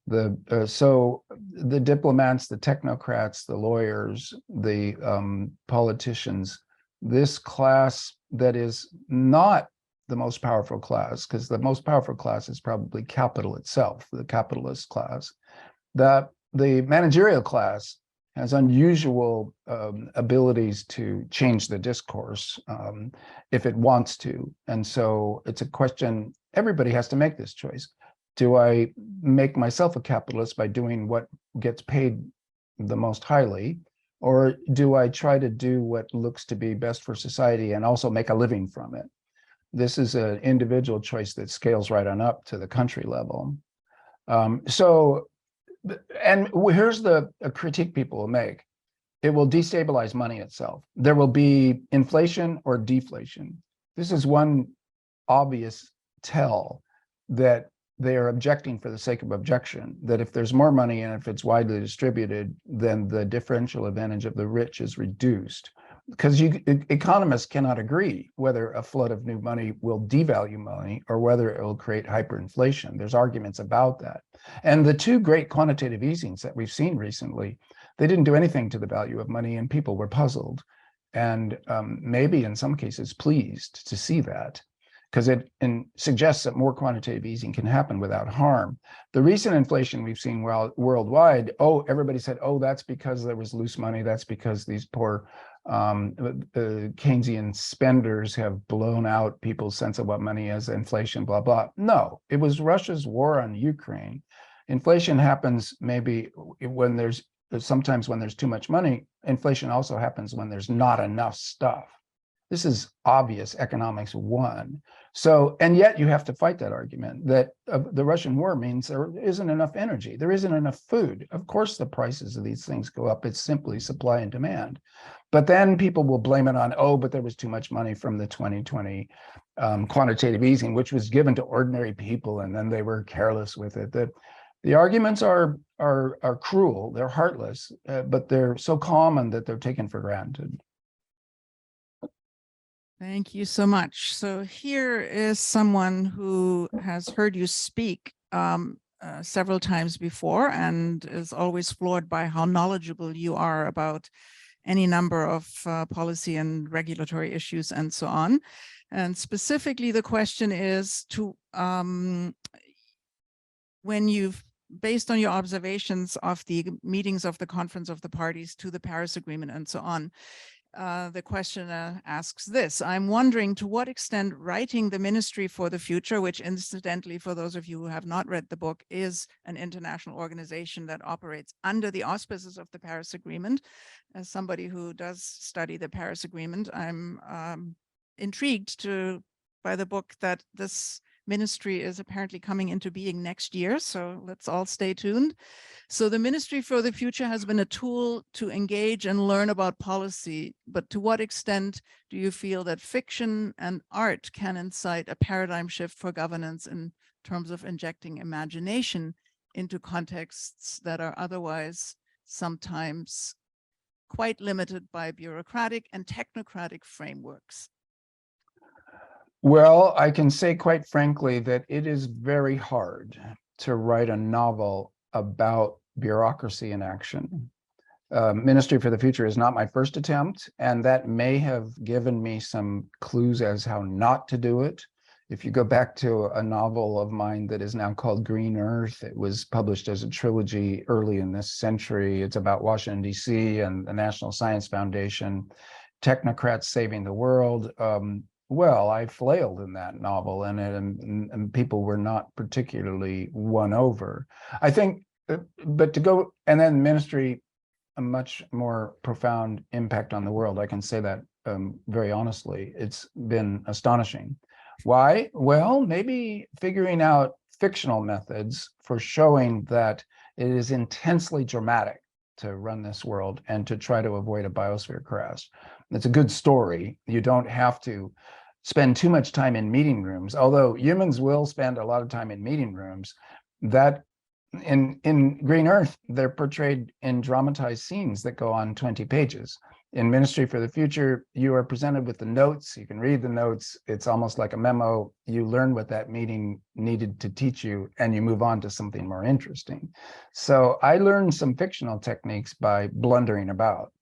So the diplomats, the technocrats, the lawyers, the politicians, this class that is not the most powerful class, because the most powerful class is probably capital itself, the capitalist class. The managerial class has unusual abilities to change the discourse if it wants to. And so it's a question, everybody has to make this choice. Do I make myself a capitalist by doing what gets paid the most highly? Or do I try to do what looks to be best for society and also make a living from it? This is an individual choice that scales right on up to the country level. And here's a critique people will make. It will destabilize money itself. There will be inflation or deflation. This is one obvious tell that they are objecting for the sake of objection, that if there's more money and if it's widely distributed, then the differential advantage of the rich is reduced. Because economists cannot agree whether a flood of new money will devalue money or whether it will create hyperinflation. There's arguments about that. And the two great quantitative easings that we've seen recently, they didn't do anything to the value of money, and people were puzzled and maybe in some cases pleased to see that, because it suggests that more quantitative easing can happen without harm. The recent inflation we've seen worldwide, everybody said, that's because there was loose money. That's because these poor Keynesian spenders have blown out people's sense of what money is, inflation, blah, blah. No, it was Russia's war on Ukraine. Inflation happens maybe sometimes when there's too much money. Inflation also happens when there's not enough stuff. This is obvious economics 1. So, and yet you have to fight that argument that the Russian war means there isn't enough energy, there isn't enough food. Of course, the prices of these things go up. It's simply supply and demand. But then people will blame it on, but there was too much money from the 2020 quantitative easing, which was given to ordinary people, and then they were careless with it. The arguments are cruel, they're heartless, but they're so common that they're taken for granted. Thank you so much. So here is someone who has heard you speak several times before and is always floored by how knowledgeable you are about any number of policy and regulatory issues and so on. And specifically, the question is when you've, based on your observations of the meetings of the Conference of the Parties to the Paris Agreement and so on, the questioner asks this: I'm wondering to what extent writing the Ministry for the Future, which incidentally, for those of you who have not read the book, is an international organization that operates under the auspices of the Paris Agreement. As somebody who does study the Paris Agreement, I'm intrigued by the book that this ministry is apparently coming into being next year, so let's all stay tuned. So the Ministry for the Future has been a tool to engage and learn about policy, but to what extent do you feel that fiction and art can incite a paradigm shift for governance in terms of injecting imagination into contexts that are otherwise sometimes quite limited by bureaucratic and technocratic frameworks? Well, I can say quite frankly that it is very hard to write a novel about bureaucracy in action. Ministry for the Future is not my first attempt, and that may have given me some clues as how not to do it. If you go back to a novel of mine that is now called Green Earth, it was published as a trilogy early in this century. It's about Washington, D.C. and the National Science Foundation, technocrats saving the world. Well, I flailed in that novel, and people were not particularly won over. I think, but to go, and then Ministry, a much more profound impact on the world. I can say that very honestly. It's been astonishing. Why? Well, maybe figuring out fictional methods for showing that it is intensely dramatic to run this world and to try to avoid a biosphere crash. It's a good story. You don't have to spend too much time in meeting rooms, although humans will spend a lot of time in meeting rooms. That in Green Earth, they're portrayed in dramatized scenes that go on 20 pages. In Ministry for the Future, you are presented with the notes. You can read the notes. It's almost like a memo. You learn what that meeting needed to teach you, and you move on to something more interesting. So I learned some fictional techniques by blundering about.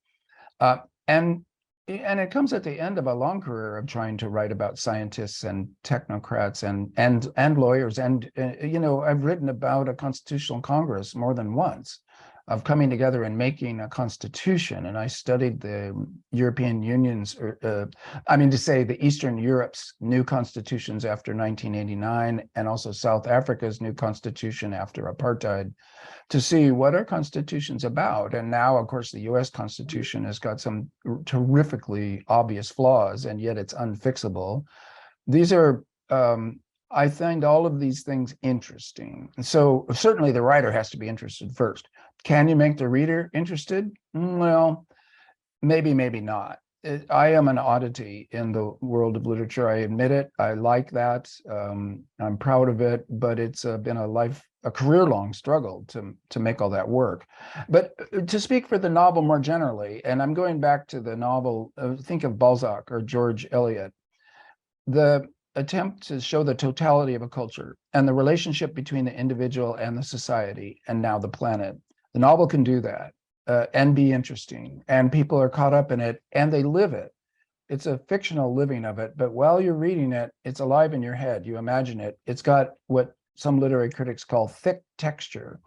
And it comes at the end of a long career of trying to write about scientists and technocrats and lawyers. And I've written about a constitutional Congress more than once, of coming together and making a constitution. And I studied the European Union's, the Eastern Europe's new constitutions after 1989, and also South Africa's new constitution after apartheid, to see what our constitution's about. And now, of course, the US Constitution has got some terrifically obvious flaws, and yet it's unfixable. These are, I find all of these things interesting. So certainly the writer has to be interested first. Can you make the reader interested? Well, maybe, maybe not. I am an oddity in the world of literature. I admit it. I like that. I'm proud of it, but it's been a career-long struggle to make all that work. But to speak for the novel more generally, and I'm going back to the novel, think of Balzac or George Eliot, the attempt to show the totality of a culture and the relationship between the individual and the society, and now the planet. The novel can do that and be interesting, and people are caught up in it and they live it. It's a fictional living of it, but while you're reading it, it's alive in your head. You imagine it. It's got what some literary critics call thick texture.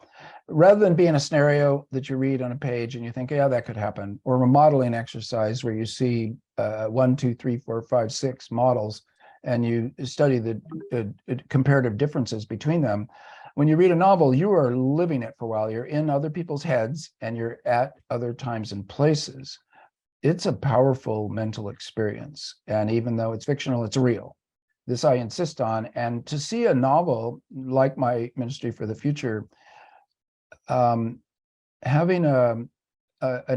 Rather than being a scenario that you read on a page and you think, yeah, that could happen, or a modeling exercise where you see 1, 2, 3, 4, 5, 6 models and you study the comparative differences between them. When you read a novel, you are living it for a while. You're in other people's heads and you're at other times and places. It's a powerful mental experience. And even though it's fictional, it's real. This I insist on. And to see a novel like my Ministry for the Future having an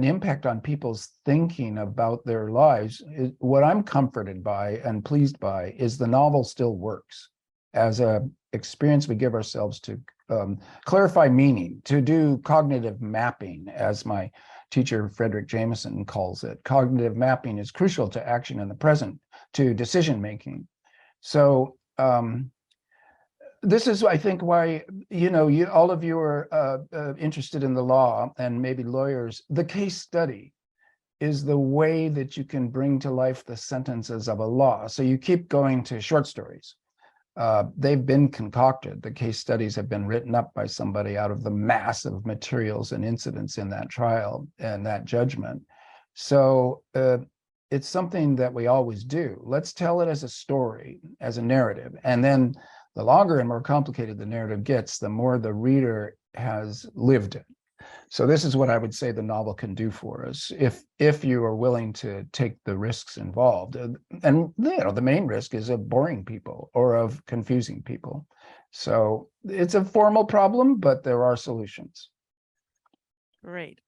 impact on people's thinking about their lives, what I'm comforted by and pleased by is the novel still works as a experience we give ourselves to clarify meaning, to do cognitive mapping, as my teacher Frederick Jameson calls it. Cognitive mapping is crucial to action in the present, to decision making. So this is, I think, why all of you are interested in the law, and maybe lawyers. The case study is the way that you can bring to life the sentences of a law. So you keep going to short stories. They've been concocted. The case studies have been written up by somebody out of the mass of materials and incidents in that trial and that judgment. So it's something that we always do. Let's tell it as a story, as a narrative. And then the longer and more complicated the narrative gets, the more the reader has lived it. So this is what I would say the novel can do for us, if you are willing to take the risks involved. And the main risk is of boring people or of confusing people. So it's a formal problem, but there are solutions. Great.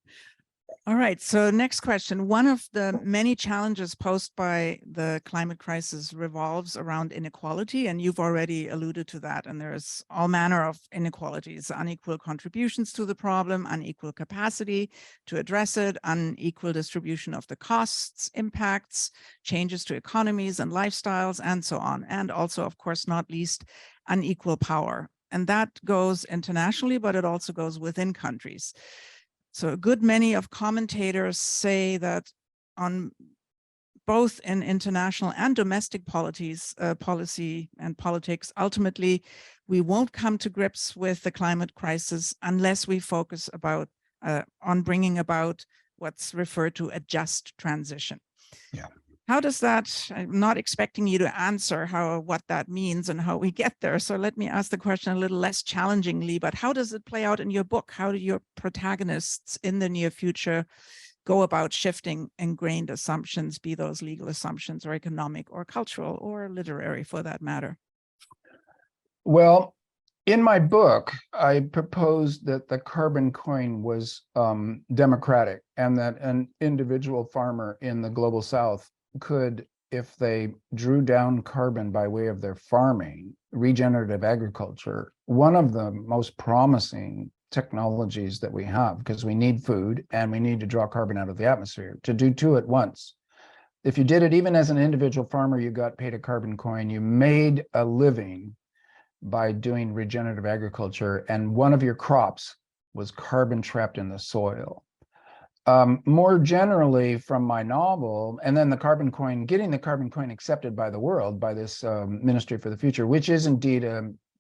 All right, so next question. One of the many challenges posed by the climate crisis revolves around inequality, and you've already alluded to that. And there's all manner of inequalities: unequal contributions to the problem, unequal capacity to address it, unequal distribution of the costs, impacts, changes to economies and lifestyles, and so on. And also, of course, not least, unequal power. And that goes internationally, but it also goes within countries. So a good many of commentators say that on both in international and domestic policy and politics, ultimately, we won't come to grips with the climate crisis unless we focus on bringing about what's referred to a just transition. Yeah. How does that, I'm not expecting you to answer what that means and how we get there. So let me ask the question a little less challengingly, but how does it play out in your book? How do your protagonists in the near future go about shifting ingrained assumptions, be those legal assumptions or economic or cultural or literary for that matter? Well, in my book, I proposed that the carbon coin was democratic, and that an individual farmer in the global South could, if they drew down carbon by way of their farming, regenerative agriculture. One of the most promising technologies that we have, because we need food and we need to draw carbon out of the atmosphere. To do two at once, if you did it even as an individual farmer, you got paid a carbon coin, you made a living by doing regenerative agriculture, and one of your crops was carbon trapped in the soil. More generally from my novel, and then the carbon coin, getting the carbon coin accepted by the world, by this Ministry for the Future, which is indeed,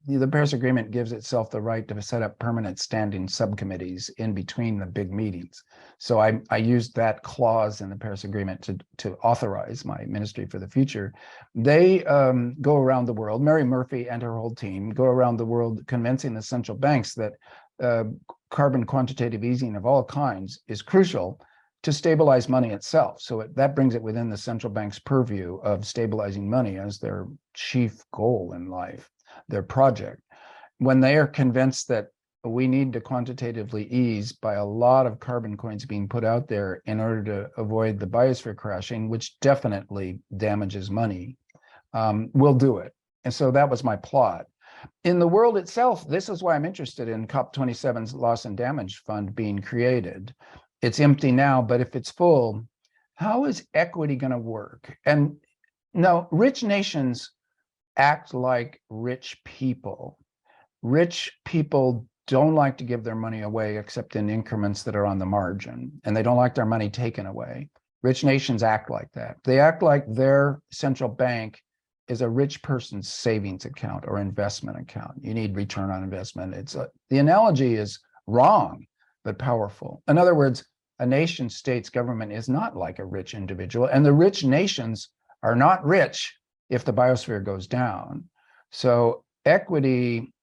the Paris Agreement gives itself the right to set up permanent standing subcommittees in between the big meetings. So I used that clause in the Paris Agreement to authorize my Ministry for the Future. They go around the world, Mary Murphy and her whole team go around the world convincing the central banks that carbon quantitative easing of all kinds is crucial to stabilize money itself. So that brings it within the central bank's purview of stabilizing money as their chief goal in life, their project. When they are convinced that we need to quantitatively ease by a lot of carbon coins being put out there in order to avoid the biosphere crashing, which definitely damages money, we'll do it. And so that was my plot. In the world itself, this is why I'm interested in COP27's loss and damage fund being created. It's empty now, but if it's full, how is equity going to work? And no, rich nations act like rich people. Rich people don't like to give their money away except in increments that are on the margin, and they don't like their money taken away. Rich nations act like that. They act like their central bank is a rich person's savings account or investment account. You need return on investment. The analogy is wrong, but powerful. In other words, a nation state's government is not like a rich individual, and the rich nations are not rich if the biosphere goes down. So equity,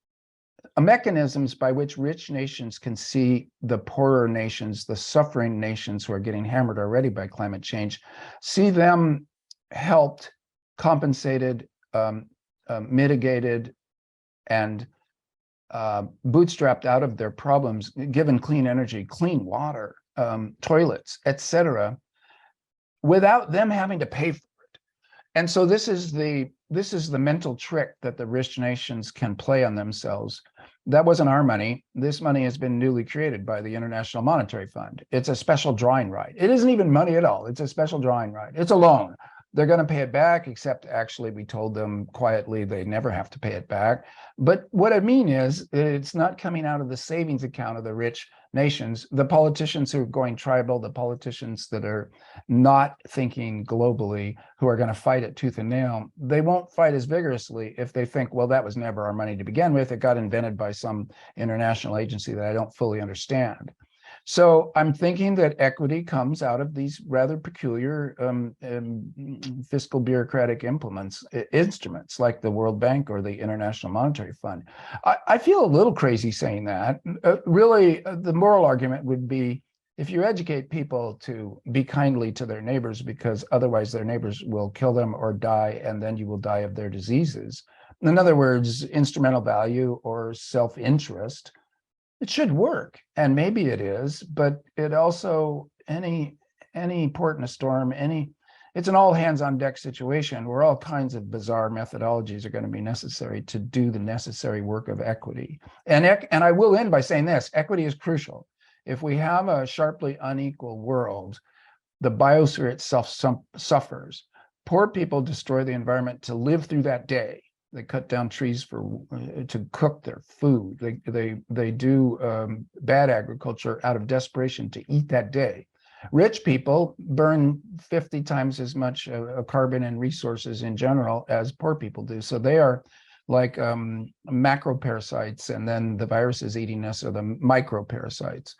mechanisms by which rich nations can see the poorer nations, the suffering nations who are getting hammered already by climate change, see them helped, compensated, mitigated, and bootstrapped out of their problems, given clean energy, clean water, toilets, etc., without them having to pay for it. And so this is the mental trick that the rich nations can play on themselves. That wasn't our money. This money has been newly created by the International Monetary Fund. It's a special drawing right. It isn't even money at all. It's a special drawing right. It's a loan. They're going to pay it back, except actually we told them quietly they never have to pay it back. But what I mean is it's not coming out of the savings account of the rich nations. The politicians who are going tribal, the politicians that are not thinking globally, who are going to fight it tooth and nail, they won't fight as vigorously if they think, well, that was never our money to begin with. It got invented by some international agency that I don't fully understand. So I'm thinking that equity comes out of these rather peculiar fiscal bureaucratic instruments like the World Bank or the International Monetary Fund. I feel a little crazy saying that. Really, the moral argument would be if you educate people to be kindly to their neighbors because otherwise their neighbors will kill them or die, and then you will die of their diseases. In other words, instrumental value or self-interest, it should work, and maybe it is, but it also, any port in a storm, it's an all hands on deck situation where all kinds of bizarre methodologies are going to be necessary to do the necessary work of equity. And I will end by saying this: equity is crucial. If we have a sharply unequal world, the biosphere itself suffers. Poor people destroy the environment to live through that day. They cut down trees to cook their food. They do bad agriculture out of desperation to eat that day. Rich people burn 50 times as much carbon and resources in general as poor people do. So they are like macroparasites, and then the viruses eating us are the microparasites.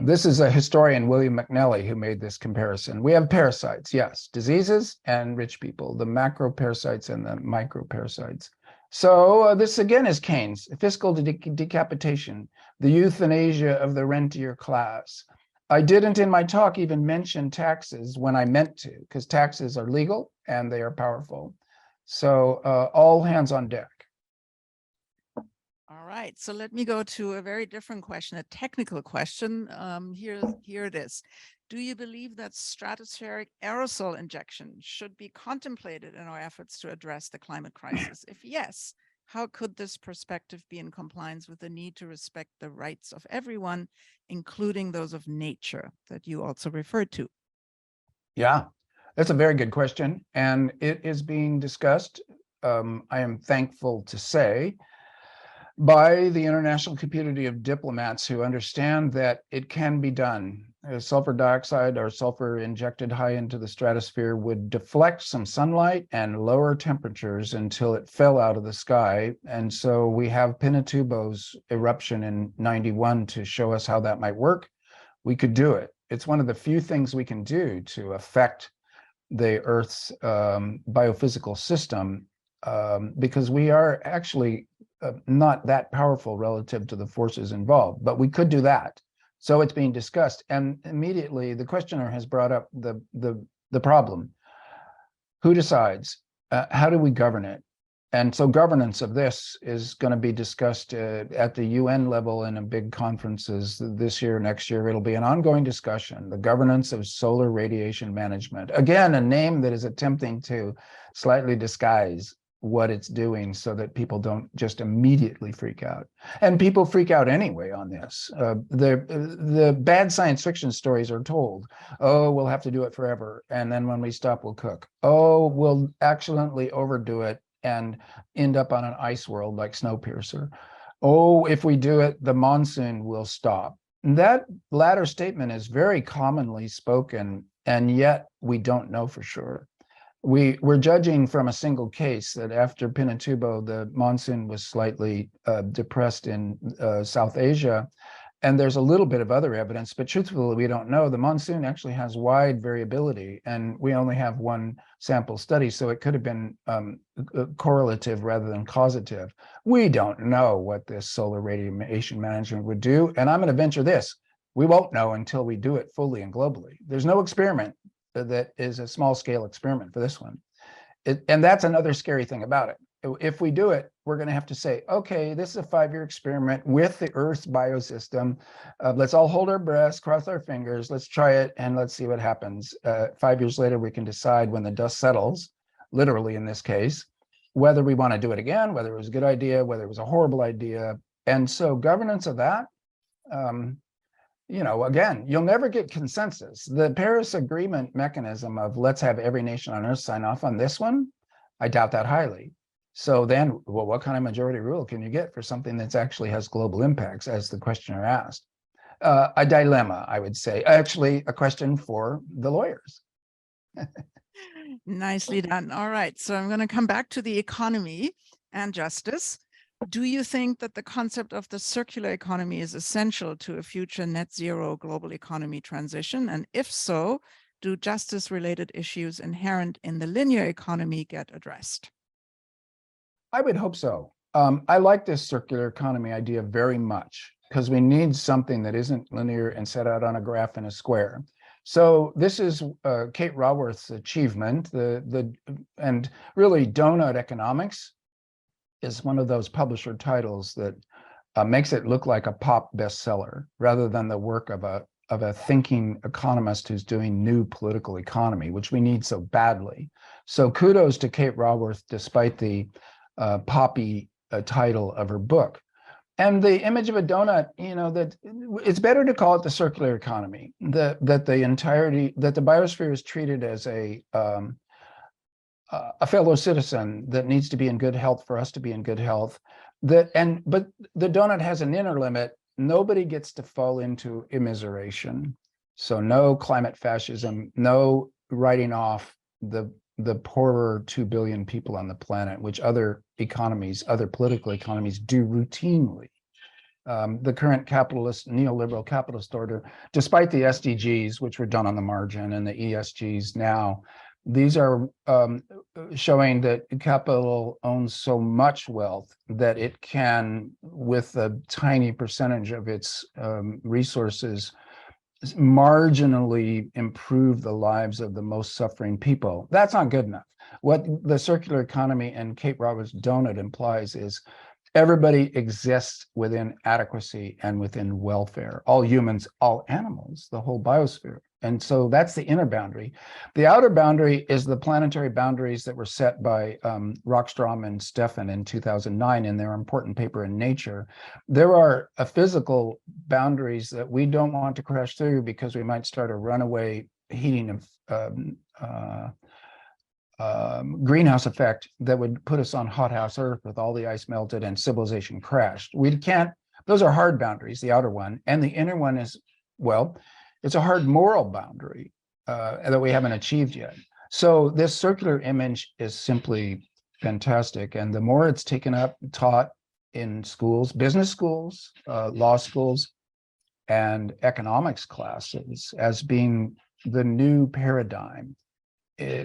This is a historian, William McNally, who made this comparison. We have parasites, yes, diseases and rich people, the macroparasites and the microparasites. So this again is Keynes, fiscal decapitation, the euthanasia of the rentier class. I didn't in my talk even mention taxes when I meant to, because taxes are legal and they are powerful. So all hands on deck. All right, so let me go to a very different question, a technical question. Here it is. Do you believe that stratospheric aerosol injection should be contemplated in our efforts to address the climate crisis? If yes, How could this perspective be in compliance with the need to respect the rights of everyone, including those of nature that you also referred to? Yeah, that's a very good question, and it is being discussed, I am thankful to say, by the international community of diplomats who understand that it can be done. Sulfur dioxide or sulfur injected high into the stratosphere would deflect some sunlight and lower temperatures until it fell out of the sky. And so we have Pinatubo's eruption in 91 to show us how that might work. We could do it. It's one of the few things we can do to affect the Earth's biophysical system, because we are actually not that powerful relative to the forces involved, but we could do that. So it's being discussed, and immediately the questioner has brought up the problem. Who decides? How do we govern it? And so governance of this is going to be discussed at the UN level in a big conferences this year, next year. It'll be an ongoing discussion, the governance of solar radiation management. Again, a name that is attempting to slightly disguise what it's doing so that people don't just immediately freak out. And people freak out anyway on this. The bad science fiction stories are told, oh, we'll have to do it forever. And then when we stop, we'll cook. Oh, we'll accidentally overdo it and end up on an ice world like Snowpiercer. Oh, if we do it, the monsoon will stop. That latter statement is very commonly spoken, and yet we don't know for sure. We're judging from a single case that after Pinatubo, the monsoon was slightly depressed in South Asia. And there's a little bit of other evidence, but truthfully, we don't know. The monsoon actually has wide variability, and we only have one sample study, so it could have been correlative rather than causative. We don't know what this solar radiation management would do, and I'm going to venture this. We won't know until we do it fully and globally. There's no experiment that is a small-scale experiment for this one. And that's another scary thing about it. If we do it, we're going to have to say, okay, this is a 5-year experiment with the Earth's biosystem. Let's all hold our breaths, cross our fingers, let's try it, and let's see what happens. 5 years later, we can decide when the dust settles, literally in this case, whether we want to do it again, whether it was a good idea, whether it was a horrible idea. And so governance of that, again, you'll never get consensus. The Paris Agreement mechanism of let's have every nation on Earth sign off on this one, I doubt that highly. So then, well, what kind of majority rule can you get for something that actually has global impacts, as the questioner asked? A dilemma, I would say. Actually, a question for the lawyers. Nicely done. All right, so I'm going to come back to the economy and justice. Do you think that the concept of the circular economy is essential to a future net zero global economy transition? And if so, do justice-related issues inherent in the linear economy get addressed? I would hope so. I like this circular economy idea very much because we need something that isn't linear and set out on a graph in a square. So this is Kate Raworth's achievement. And really, Donut Economics is one of those publisher titles that makes it look like a pop bestseller rather than the work of a thinking economist who's doing new political economy, which we need so badly. So kudos to Kate Raworth, despite the poppy title of her book. And the image of a donut, that it's better to call it the circular economy, that the biosphere is treated as a fellow citizen that needs to be in good health for us to be in good health. But the donut has an inner limit. Nobody gets to fall into immiseration. So no climate fascism, no writing off the poorer 2 billion people on the planet, which other political economies do routinely. The current neoliberal capitalist order, despite the SDGs, which were done on the margin, and the ESGs now, these are showing that capital owns so much wealth that it can, with a tiny percentage of its resources, marginally improve the lives of the most suffering people. That's not good enough. What the circular economy and Kate Raworth's donut implies is Everybody exists within adequacy and within welfare. All humans, all animals, the whole biosphere. And so that's the inner boundary. The outer boundary is the planetary boundaries that were set by Rockstrom and Stefan in 2009 in their important paper in Nature. There are physical boundaries that we don't want to crash through because we might start a runaway heating of greenhouse effect that would put us on hothouse Earth with all the ice melted and civilization crashed. We can't, those are hard boundaries, the outer one. And the inner one is, well, it's a hard moral boundary that we haven't achieved yet. So this circular image is simply fantastic. And the more it's taken up, taught in schools, business schools, law schools, and economics classes as being the new paradigm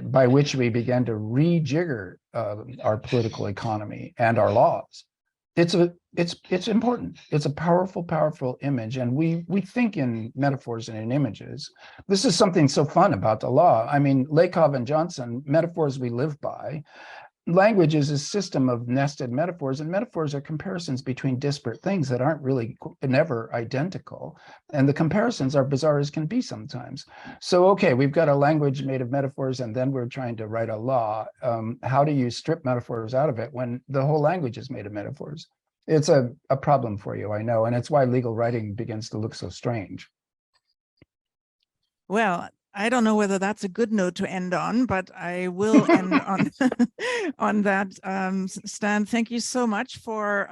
by which we began to rejigger our political economy and our laws. It's important. It's a powerful image, and we think in metaphors and in images. This is something so fun about the law. I mean, Lakoff and Johnson, metaphors we live by. Language is a system of nested metaphors, and metaphors are comparisons between disparate things that aren't really never identical. And the comparisons are bizarre as can be sometimes. So, okay, we've got a language made of metaphors, and then we're trying to write a law. How do you strip metaphors out of it when the whole language is made of metaphors? It's a problem for you, I know, and it's why legal writing begins to look so strange. Well, I don't know whether that's a good note to end on, but I will end on on that. Stan, thank you so much for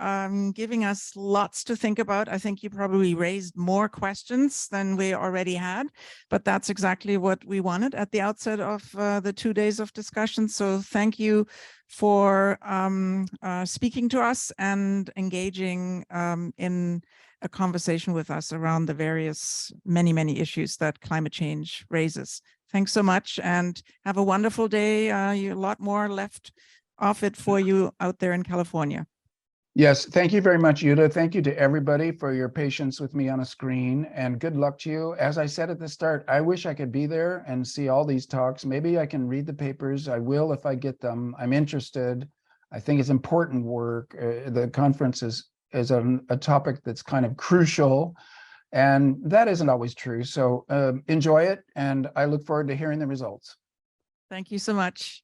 giving us lots to think about. I think you probably raised more questions than we already had, but that's exactly what we wanted at the outset of the 2 days of discussion. So thank you for speaking to us and engaging in a conversation with us around the various many issues that climate change raises. Thanks so much and have a wonderful day. A lot more left of it for you out there in California. Yes, thank you very much, Jutta. Thank you to everybody for your patience with me on a screen, and good luck to you. As I said at the start, I wish I could be there and see all these talks. Maybe I can read the papers. I will if I get them. I'm interested. I think it's important work. The conference is a topic that's kind of crucial, and that isn't always true. So enjoy it, and I look forward to hearing the results. Thank you so much.